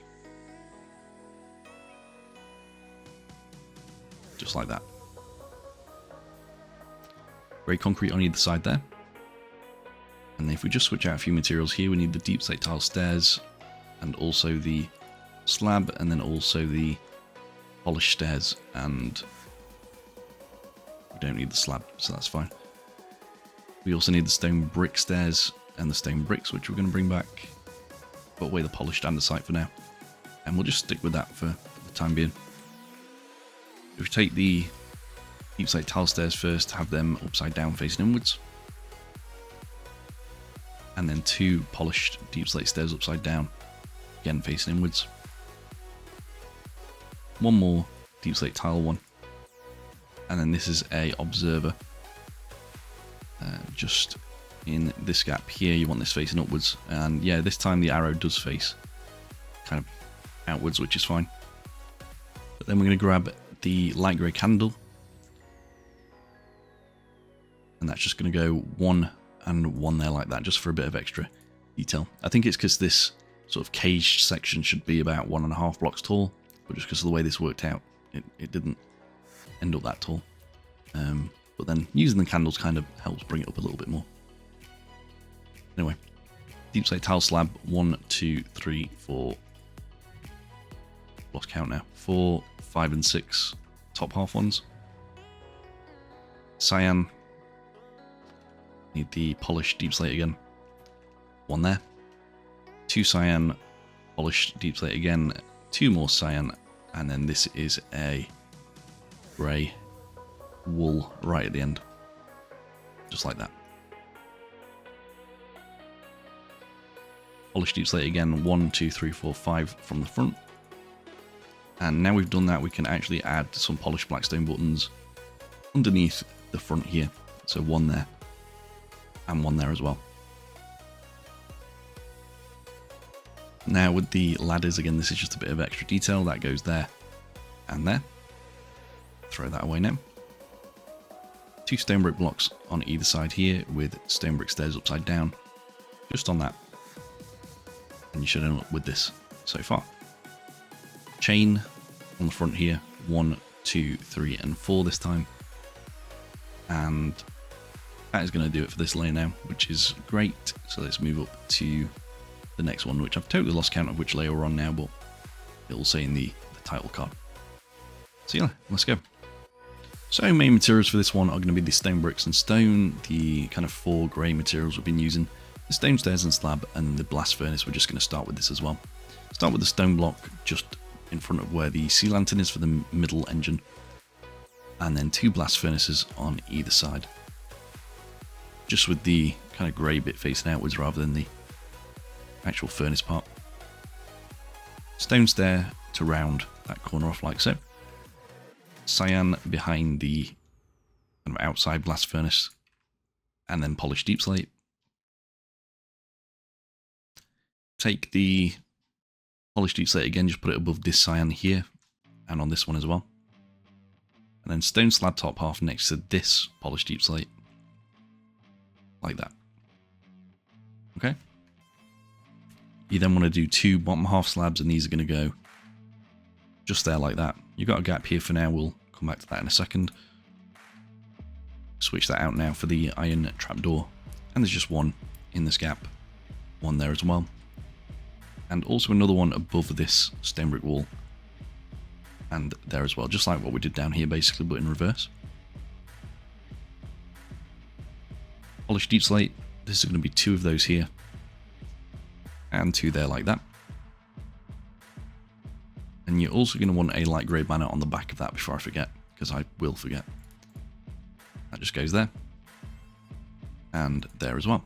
Speaker 1: Just like that. Grey concrete on either side there. And if we just switch out a few materials here, we need the deep slate tile stairs and also the slab, and then also the polished stairs, and we don't need the slab, so that's fine. We also need the stone brick stairs and the stone bricks, which we're going to bring back. Put away the polished andesite for now, and we'll just stick with that for the time being. If we take the deep slate tile stairs first, have them upside down facing inwards, and then 2 polished deep slate stairs upside down, again facing inwards. 1 more deep slate tile one, and then this is a observer just in this gap here. You want this facing upwards, and yeah, this time the arrow does face kind of outwards, which is fine. But then we're going to grab the light grey candle, and that's just going to go 1 and 1 there like that, just for a bit of extra detail. I think it's because this sort of caged section should be about 1.5 blocks tall, but just because of the way this worked out, it didn't end up that tall. But then using the candles kind of helps bring it up a little bit more. Anyway, deep slate tile slab 1, 2, 3, 4. Lost count now. 4, 5, and 6 top half ones. Cyan. Need the polished deep slate again. 1 there. 2 cyan, polished deep slate again. 2 more cyan, and then this is a grey wool right at the end, just like that. Polished deep slate again, 1, 2, 3, 4, 5 from the front. And now we've done that, we can actually add some polished blackstone buttons underneath the front here. So 1 there, and 1 there as well. Now with the ladders, again, this is just a bit of extra detail. That goes there and there. Throw that away now. 2 stone brick blocks on either side here with stone brick stairs upside down. Just on that. And you should end up with this so far. Chain on the front here. 1, 2, 3, and 4 this time. And that is going to do it for this layer now, which is great. So let's move up to the next one, which I've totally lost count of which layer we're on now, but it will say in the title card. So yeah, let's go. So main materials for this one are going to be the stone bricks and stone, the kind of 4 grey materials we've been using, the stone stairs and slab, and the blast furnace. We're just going to start with this as well. Start with the stone block just in front of where the sea lantern is for the middle engine, and then 2 blast furnaces on either side, just with the kind of grey bit facing outwards rather than the actual furnace part. Stone stair to round that corner off like so. cyan behind the kind of outside blast furnace, and then polish deep slate. Take the polished deep slate again, just put it above this cyan here, and on this one as well. And then stone slab top half next to this polished deep slate, like that. Okay. You then want to do 2 bottom half slabs, and these are going to go just there like that. You've got a gap here for now, we'll come back to that in a second. Switch that out now for the iron trapdoor, and there's just one in this gap, one there as well, and also another one above this stone brick wall, and there as well, just like what we did down here basically, but in reverse. Polished deep slate, this is going to be 2 of those here, and 2 there like that. And you're also going to want a light grey banner on the back of that before I forget, because I will forget. That just goes there, and there as well.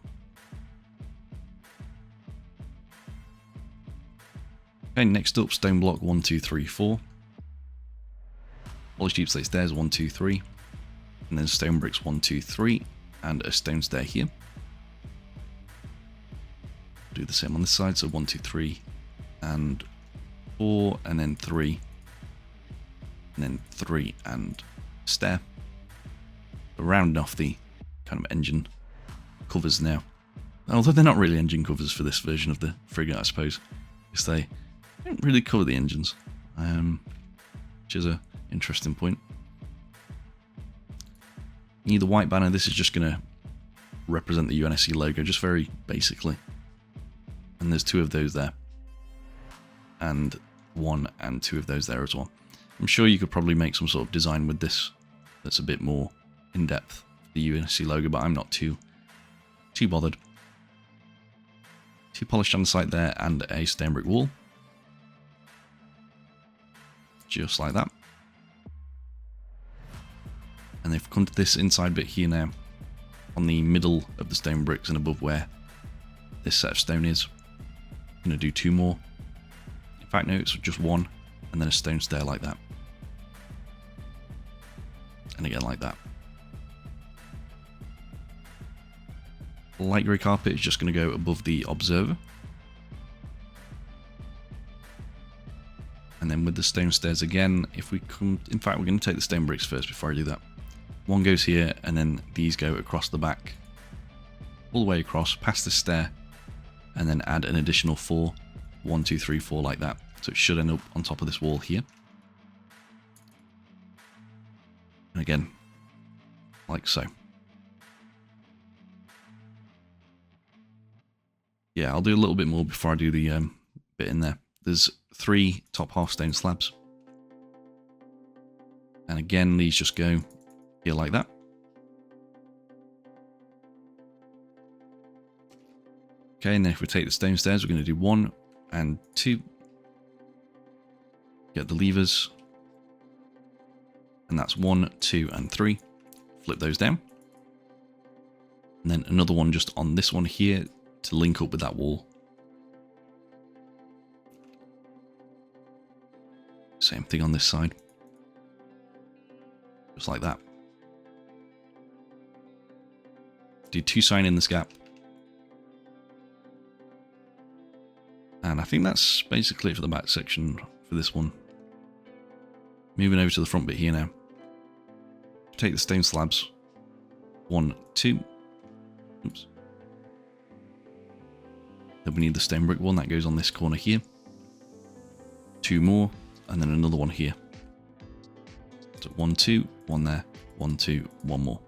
Speaker 1: Okay, next up, stone block 1, 2, 3, 4. Polished deep slate stairs 1, 2, 3, and then stone bricks 1, 2, 3, and a stone stair here. Do the same on this side, so 1, 2, 3, and 4, and then 3, and then 3, and stair. Rounding off the kind of engine covers now. Although they're not really engine covers for this version of the frigate, I suppose, because they don't really cover the engines, which is an interesting point. You need the white banner. This is just going to represent the UNSC logo, just very basically. And there's 2 of those there, and 1 and 2 of those there as well. I'm sure you could probably make some sort of design with this that's a bit more in depth, the UNSC logo, but I'm not too bothered. 2 polished andesite there, and a stone brick wall, just like that. And they've come to this inside bit here now, on the middle of the stone bricks and above where this set of stone is. I'm going to do 2 more. In fact, no, it's just 1, and then a stone stair like that, and again like that. Light grey carpet is just going to go above the observer, and then with the stone stairs again, if we come, in fact we're going to take the stone bricks first before I do that. 1 goes here, and then these go across the back, all the way across, past the stair, and then add an additional 4, 1, 2, 3, 4 like that. So it should end up on top of this wall here. And again, like so. Yeah, I'll do a little bit more before I do the bit in there. There's 3 top half stone slabs. And again, these just go here like that. Okay, and then if we take the stone stairs, we're going to do 1 and 2. Get the levers. And that's 1, 2, and 3. Flip those down. And then another one just on this one here to link up with that wall. Same thing on this side. Just like that. Do 2 sign in this gap. And I think that's basically it for the back section for this one. Moving over to the front bit here now. Take the stone slabs. 1, 2. Oops. Then we need the stone brick one that goes on this corner here. 2 more, and then another one here. So 1, 2, 1 there, 1, 2, 1 more.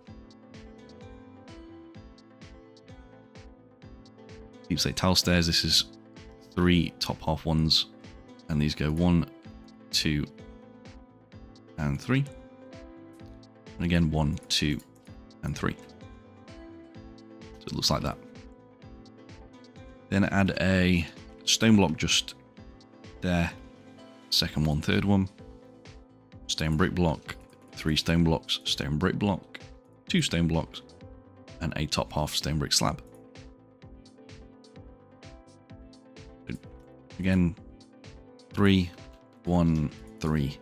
Speaker 1: Deep slate tile stairs, this is 3 top half ones, and these go 1, 2, and 3. And again, 1, 2, and 3. So it looks like that. Then add a stone block just there, second one, third one, stone brick block, 3 stone blocks, stone brick block, 2 stone blocks, and a top half stone brick slab. Again, 3, 1, 3,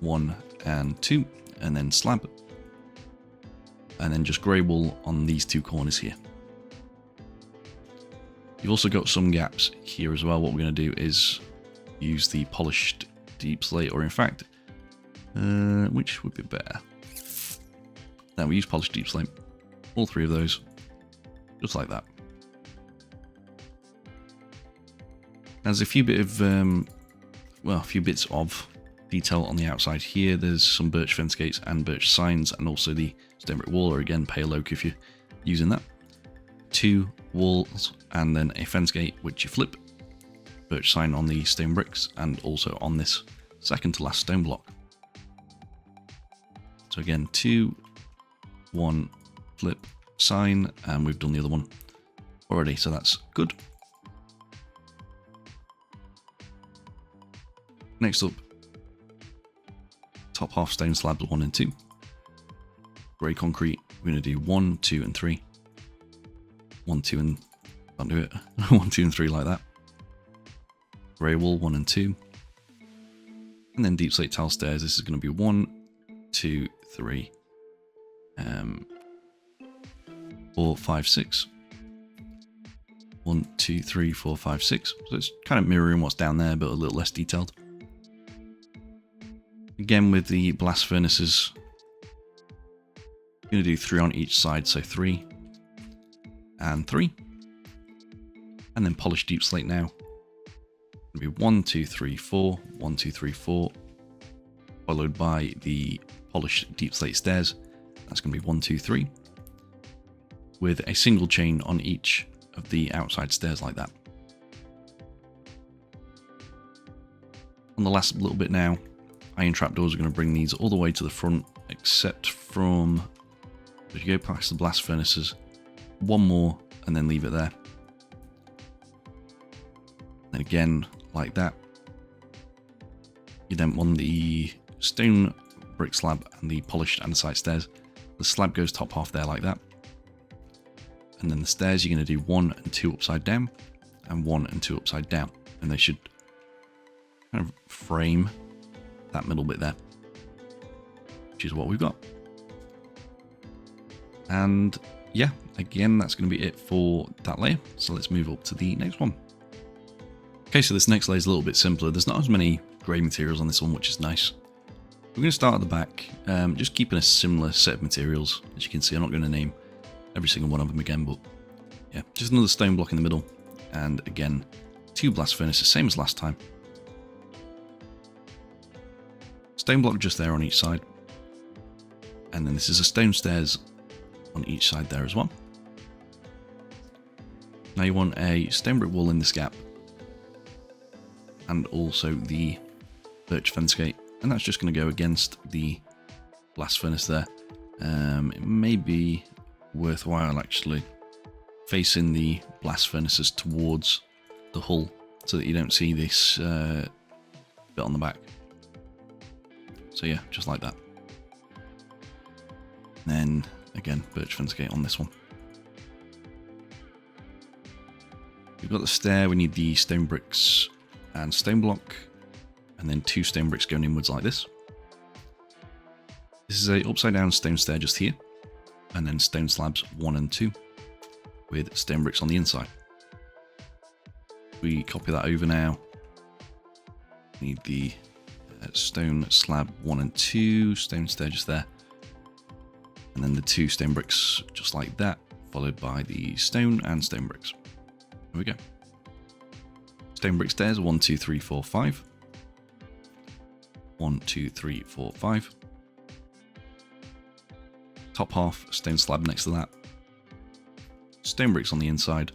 Speaker 1: 1, and 2, and then slab, and then just grey wool on these 2 corners here. You've also got some gaps here as well. What we're going to do is use the polished deep slate, or in fact, which would be better? Now we use polished deep slate, all 3 of those, just like that. There's a few bits of detail on the outside here. There's some birch fence gates and birch signs, and also the stone brick wall, or again pale oak if you're using that. 2 walls and then a fence gate which you flip, birch sign on the stone bricks, and also on this second to last stone block. So again, 2, 1, flip, sign, and we've done the other one already, so that's good. Next up, top half stone slabs 1 and 2. Grey concrete, we're going to do 1, 2 and 3. 1, 2 and, can't do it, 1, 2 and 3 like that. Grey wool 1 and 2. And then deep slate tile stairs, this is going to be 1, 2, 3, 4, 5, 6. 1, 2, 3, 4, 5, 6. So it's kind of mirroring what's down there, but a little less detailed. Again, with the blast furnaces, I'm going to do 3 on each side, so 3 and 3. And then polish deep slate now. It's going to be 1, 2, 3, 4, 1, 2, 3, 4, followed by the polished deep slate stairs. That's going to be 1, 2, 3, with a single chain on each of the outside stairs like that. On the last little bit now, iron trapdoors are going to bring these all the way to the front, except from, if you go past the blast furnaces, 1 more and then leave it there. And again, like that. You then want the stone brick slab and the polished andesite stairs. The slab goes top half there like that. And then the stairs, you're going to do 1 and 2 upside down, and 1 and 2 upside down. And they should kind of frame that middle bit there, which is what we've got. And yeah, again, that's going to be it for that layer. So let's move up to the next one. Okay, so this next layer is a little bit simpler. There's not as many grey materials on this one, which is nice. We're going to start at the back, just keeping a similar set of materials. As you can see, I'm not going to name every single one of them again, but yeah, just another stone block in the middle. And again, 2 blast furnaces, same as last time. Stone block just there on each side. And then this is a stone stairs on each side there as well. Now you want a stone brick wall in this gap, and also the birch fence gate, and that's just going to go against the blast furnace there. It may be worthwhile actually facing the blast furnaces towards the hull so that you don't see this bit on the back. So yeah, just like that. Then again, birch fence gate on this one. We've got the stair, we need the stone bricks and stone block, and then 2 stone bricks going inwards like this. This is a upside down stone stair just here, and then stone slabs 1 and 2 with stone bricks on the inside. We copy that over now. We need the stone slab 1 and 2, stone stair just there, and then the 2 stone bricks just like that, followed by the stone and stone bricks. There we go. Stone brick stairs 1, 2, 3, 4, 5. 1, 2, 3, 4, 5. Top half stone slab next to that. Stone bricks on the inside.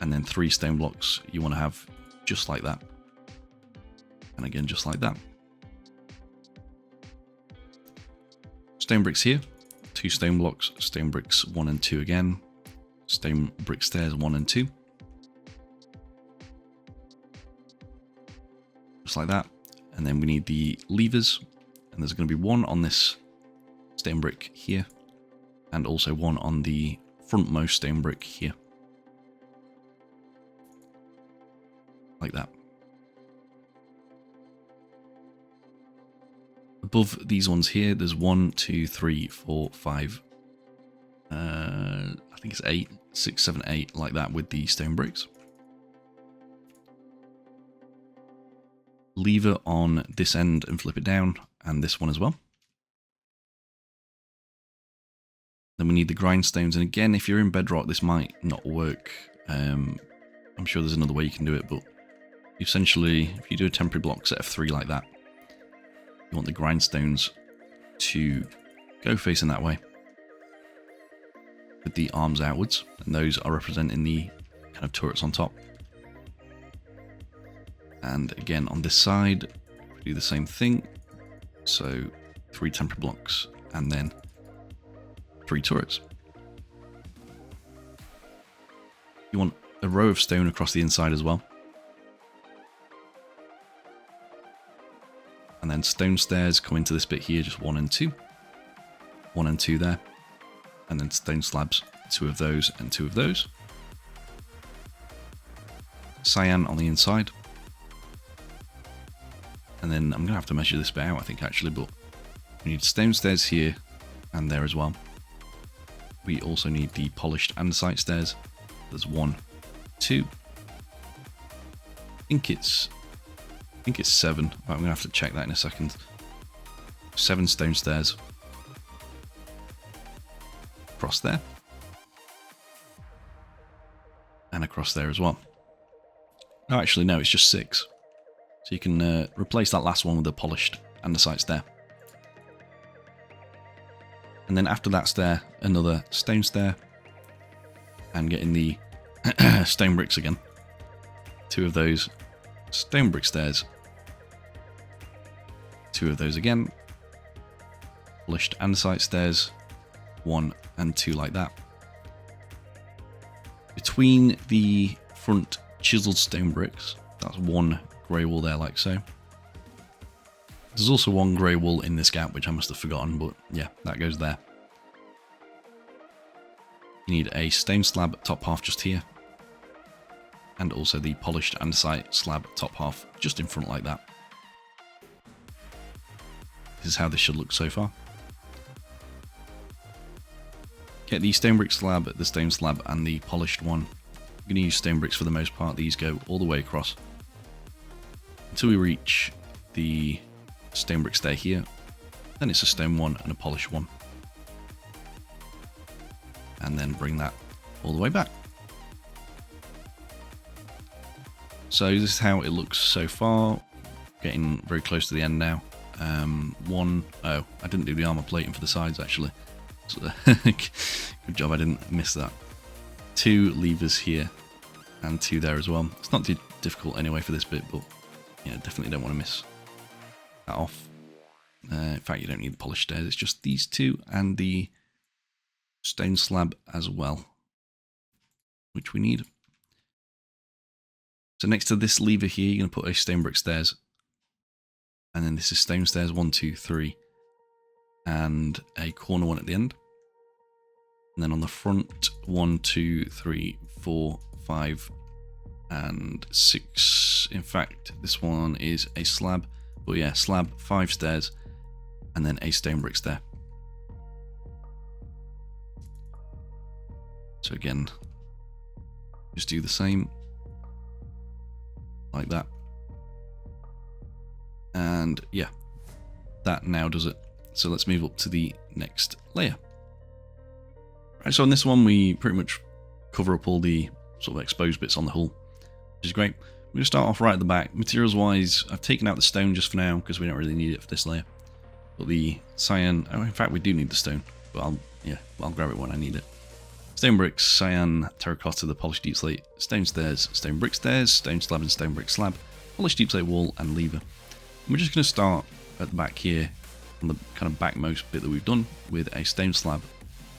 Speaker 1: And then 3 stone blocks you want to have just like that. And again, just like that. Stone bricks here. 2 stone blocks, stone bricks 1 and 2 again. Stone brick stairs 1 and 2. Just like that. And then we need the levers, and there's going to be 1 on this stone brick here, and also 1 on the frontmost stone brick here. Like that. above these ones here, there's 1, 2, 3, 4, 5. I think it's 8, 6, 7, 8, like that with the stone bricks. Lever on this end and flip it down, and this one as well. Then we need the grindstones, and again, if you're in bedrock, this might not work. I'm sure there's another way you can do it, but essentially, if you do a temporary block set of 3 like that, you want the grindstones to go facing that way with the arms outwards, and those are representing the kind of turrets on top. And again, on this side, we do the same thing. So 3 temporary blocks and then 3 turrets. You want a row of stone across the inside as well. And then stone stairs come into this bit here, just 1 and 2. 1 and 2 there. And then stone slabs, 2 of those and 2 of those. Cyan on the inside. And then I'm going to have to measure this bit out, I think, actually, but we need stone stairs here and there as well. We also need the polished andesite stairs. There's 1, 2. I think it's 7. Right, I'm going to have to check that in a second. 7 stone stairs. Across there. And across there as well. Oh, actually, no, it's just 6. So you can replace that last one with a polished andesite stair. And then after that stair, another stone stair. And getting the stone bricks again. 2 of those stone brick stairs. 2 of those again. Polished andesite stairs. 1 and 2 like that. Between the front chiseled stone bricks, that's 1 grey wool there, like so. There's also 1 grey wool in this gap, which I must have forgotten, but yeah, that goes there. You need a stone slab top half just here, and also the polished andesite slab top half just in front like that. This is how this should look so far. Get the stone brick slab, the stone slab, and the polished one. I'm going to use stone bricks for the most part. These go all the way across until we reach the stone brick stair here. Then it's a stone one and a polished one. And then bring that all the way back. So this is how it looks so far. Getting very close to the end now. Oh, I didn't do the armor plating for the sides actually. So, good job I didn't miss that. 2 levers here and 2 there as well. It's not too difficult anyway for this bit, but yeah, definitely don't want to miss that off. In fact, you don't need the polished stairs. It's just these 2 and the stone slab as well, which we need. So next to this lever here, you're going to put a stone brick stairs. And then this is stone stairs 1, 2, 3. And a corner one at the end. And then on the front, 1, 2, 3, 4, 5, and 6. In fact, this one is a slab. But yeah, slab, 5 stairs, and then a stone brick stair. So again, just do the same, like that. And yeah, that now does it. So let's move up to the next layer. Right, so on this one, we pretty much cover up all the sort of exposed bits on the hull, which is great. We're going to start off right at the back. Materials wise, I've taken out the stone just for now because we don't really need it for this layer. But the cyan, oh, in fact we do need the stone, but I'll grab it when I need it. Stone bricks, cyan, terracotta, the polished deep slate, stone stairs, stone brick stairs, stone slab and stone brick slab, polished deep slate wall and lever. And we're just going to start at the back here on the kind of backmost bit that we've done with a stone slab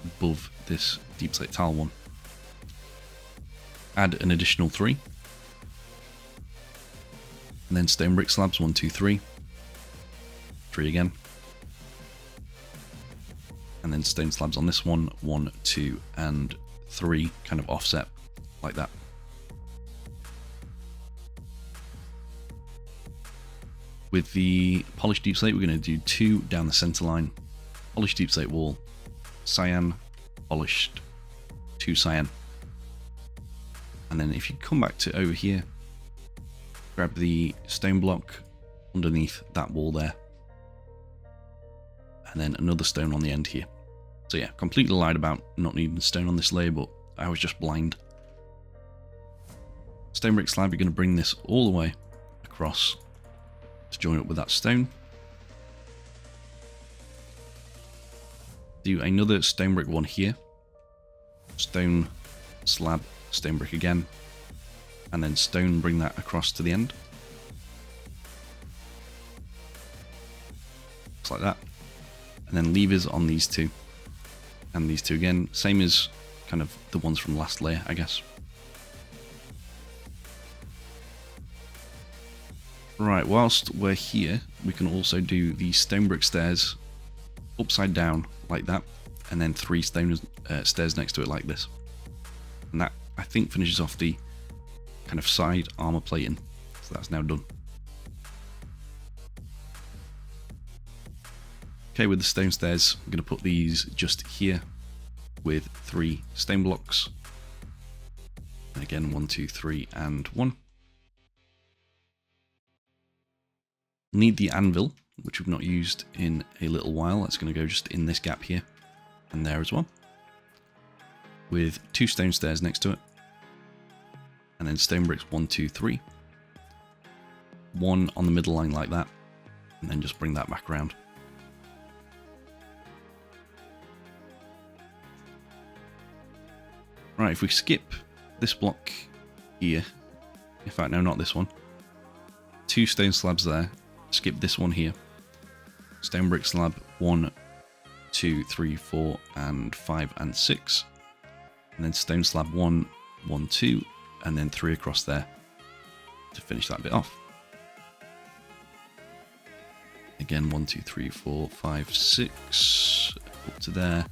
Speaker 1: above this deep slate tile one. Add an additional 3. And then stone brick slabs 1, 2, 3. 3 again. And then stone slabs on this one 1, 2, and 3, kind of offset like that. With the polished deep slate, we're going to do 2 down the center line, polished deep slate wall, cyan, polished, 2 cyan. And then if you come back to over here, grab the stone block underneath that wall there, and then another stone on the end here. So yeah, completely lied about not needing stone on this layer, but I was just blind. Stone brick slab, you're going to bring this all the way across to join up with that stone. Do another stone brick one here, stone slab, stone brick again, and then stone, bring that across to the end. Just like that. And then levers on these 2. And these 2 again, same as kind of the ones from last layer, I guess. Right, whilst we're here, we can also do the stone brick stairs upside down like that, and then 3 stone stairs next to it like this. And that, I think, finishes off the kind of side armor plating. So that's now done. Okay, with the stone stairs, I'm going to put these just here with 3 stone blocks. And again, 1, 2, 3, and 1. Need the anvil, which we've not used in a little while. That's going to go just in this gap here and there as well, with 2 stone stairs next to it, and then stone bricks 1, 2, 3, 1 on the middle line like that, and then just bring that back around. Right, if we skip this block here, in fact no, not this one, 2 stone slabs there, skip this one here, stone brick slab 1, 2, 3, 4, and 5, and 6, and then stone slab 1, 1, 2, and then 3 across there to finish that bit off. Again, 1, 2, 3, 4, 5, 6, up to there,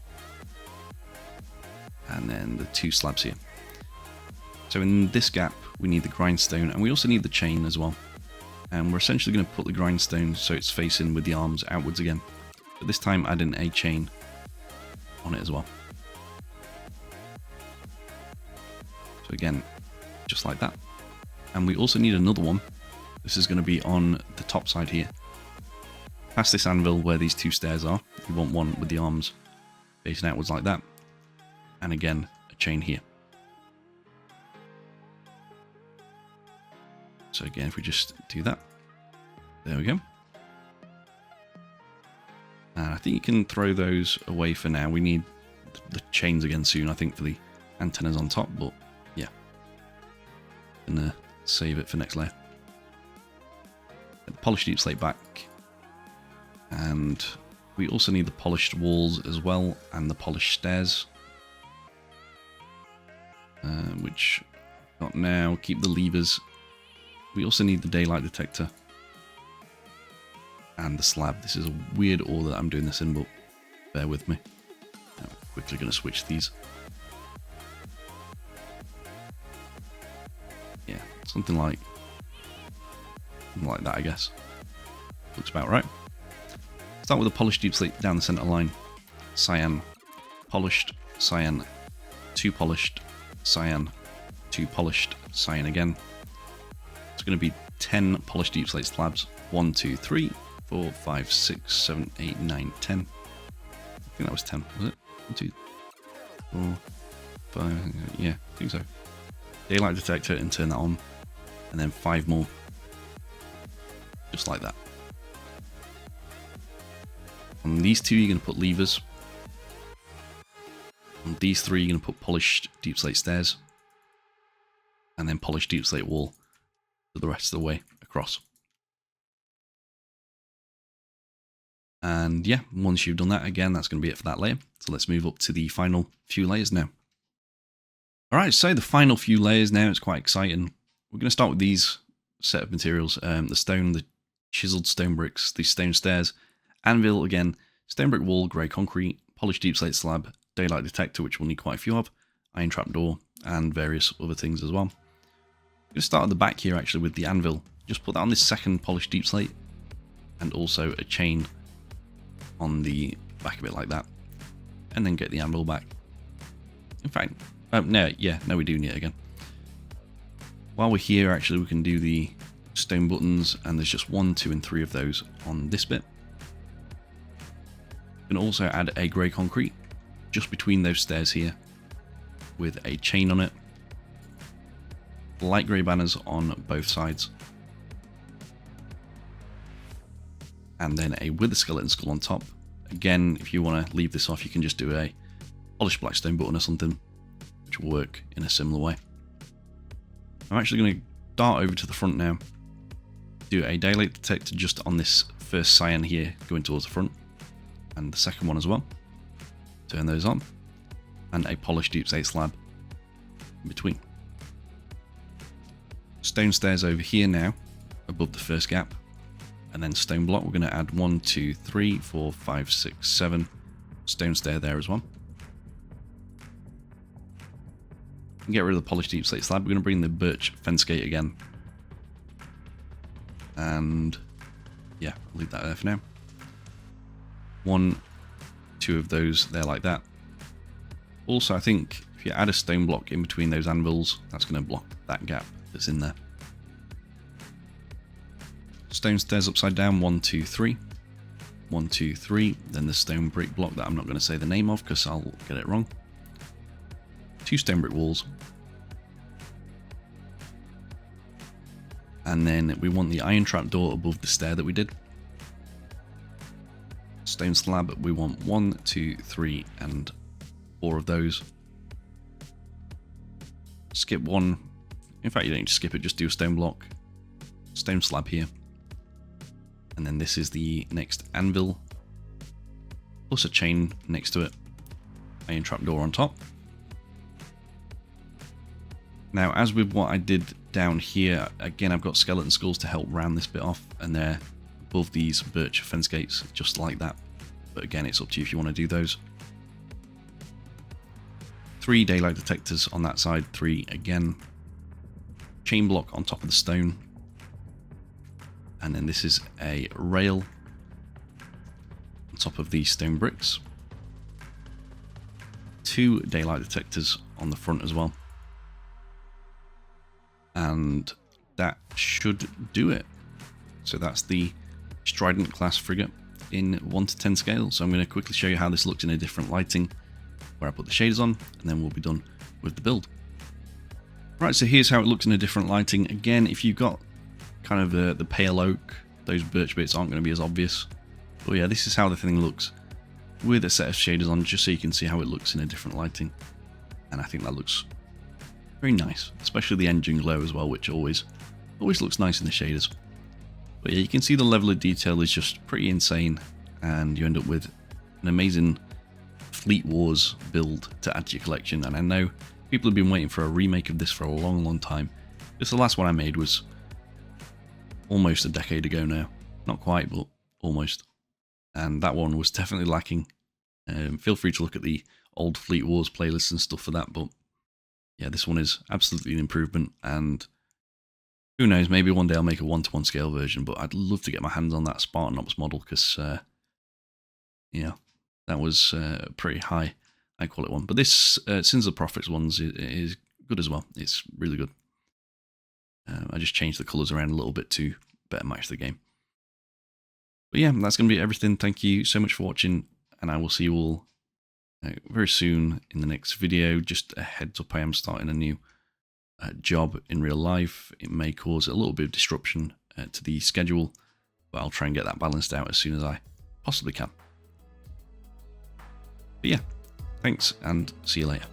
Speaker 1: and then the 2 slabs here. So in this gap, we need the grindstone, and we also need the chain as well. And we're essentially going to put the grindstone so it's facing with the arms outwards again. But this time add in a chain on it as well. So again, just like that. And we also need another one. This is going to be on the top side here. Past this anvil where these 2 stairs are, you want one with the arms facing outwards like that. And again, a chain here. So again, if we just do that, there we go. And I think you can throw those away for now. We need the chains again soon, I think, for the antennas on top, but yeah. Gonna save it for next layer. Polish deep slate back. And we also need the polished walls as well, and the polished stairs. Which I've got now. Keep the levers. We also need the daylight detector and the slab. This is a weird order that I'm doing this in, but bear with me. I'm quickly going to switch these. Yeah, something like that, I guess. Looks about right. Start with a polished deep slate down the center line. Cyan, polished, cyan, 2 polished, cyan, 2 polished, cyan again. It's going to be 10 polished deep slate slabs. 1, 2, 3, 4, 5, 6, 7, 8, 9, 10. I think that was 10, was it? 1, 2, 4, 5, yeah, I think so. Daylight detector and turn that on. And then 5 more. Just like that. On these 2, you're going to put levers. On these 3, you're going to put polished deep slate stairs. And then polished deep slate wall for the rest of the way across. And yeah, once you've done that, again, that's going to be it for that layer. So let's move up to the final few layers now. Alright, so the final few layers now, it's quite exciting. We're going to start with these set of materials. The stone, the chiseled stone bricks, the stone stairs, anvil again, stone brick wall, grey concrete, polished deep slate slab, daylight detector, which we'll need quite a few of, iron trap door, and various other things as well. I'm going to start at the back here actually with the anvil. Just put that on this second polished deep slate, and also a chain on the back of it like that, and then get the anvil back. In fact, no, we do need it again. While we're here, actually, we can do the stone buttons, and there's just 1, 2, and 3 of those on this bit. You can also add a grey concrete just between those stairs here with a chain on it. Light grey banners on both sides. And then a wither skeleton skull on top. Again, if you want to leave this off, you can just do a polished black stone button or something, which will work in a similar way. I'm actually going to dart over to the front now, do a daylight detector just on this first cyan here going towards the front, and the second one as well. Turn those on, and a polished deep slate slab in between. Stone stairs over here now, above the first gap, and then stone block. We're going to add 1, 2, 3, 4, 5, 6, 7 stone stair there as well. And get rid of the polished deep slate slab. We're going to bring the birch fence gate again. And yeah, I'll leave that there for now. 1, 2 of those there like that. Also, I think if you add a stone block in between those anvils, that's going to block that gap that's in there. Stone stairs upside down, 1, 2, 3. 1, 2, 3. Then the stone brick block that I'm not going to say the name of because I'll get it wrong. 2 stone brick walls. And then we want the iron trap door above the stair that we did. Stone slab, we want 1, 2, 3, and 4 of those. Skip 1. In fact, you don't need to skip it, just do a stone block. Stone slab here. And then this is the next anvil, plus a chain next to it. Iron trap door on top. Now, as with what I did down here, again, I've got skeleton skulls to help round this bit off, and they're above these birch fence gates, just like that. But again, it's up to you if you want to do those. 3 daylight detectors on that side, 3 again. Chain block on top of the stone. And then this is a rail on top of these stone bricks. 2 daylight detectors on the front as well. And that should do it. So that's the Strident-class frigate in 1 to 10 scale. So I'm going to quickly show you how this looks in a different lighting, where I put the shaders on, and then we'll be done with the build. Right, so here's how it looks in a different lighting. Again, if you've got kind of the pale oak, those birch bits aren't going to be as obvious. But yeah, this is how the thing looks with a set of shaders on, just so you can see how it looks in a different lighting. And I think that looks very nice, especially the engine glow as well, which always looks nice in the shaders. But yeah, you can see the level of detail is just pretty insane, and you end up with an amazing Fleet Wars build to add to your collection. And I know people have been waiting for a remake of this for a long time. Just the last one I made was almost a decade ago now. Not quite, but almost. And that one was definitely lacking. Feel free to look at the old Fleet Wars playlists and stuff for that, but yeah, this one is absolutely an improvement, and who knows, maybe one day I'll make a 1-to-1 scale version, but I'd love to get my hands on that Spartan Ops model, because yeah, that was a pretty high quality one. But this Sins of the Prophets one's is good as well. It's really good. I just changed the colours around a little bit to better match the game. But yeah, that's going to be everything. Thank you so much for watching, and I will see you all very soon in the next video. Just a heads up, I am starting a new job in real life. It may cause a little bit of disruption to the schedule, but I'll try and get that balanced out as soon as I possibly can. But yeah, thanks, and see you later.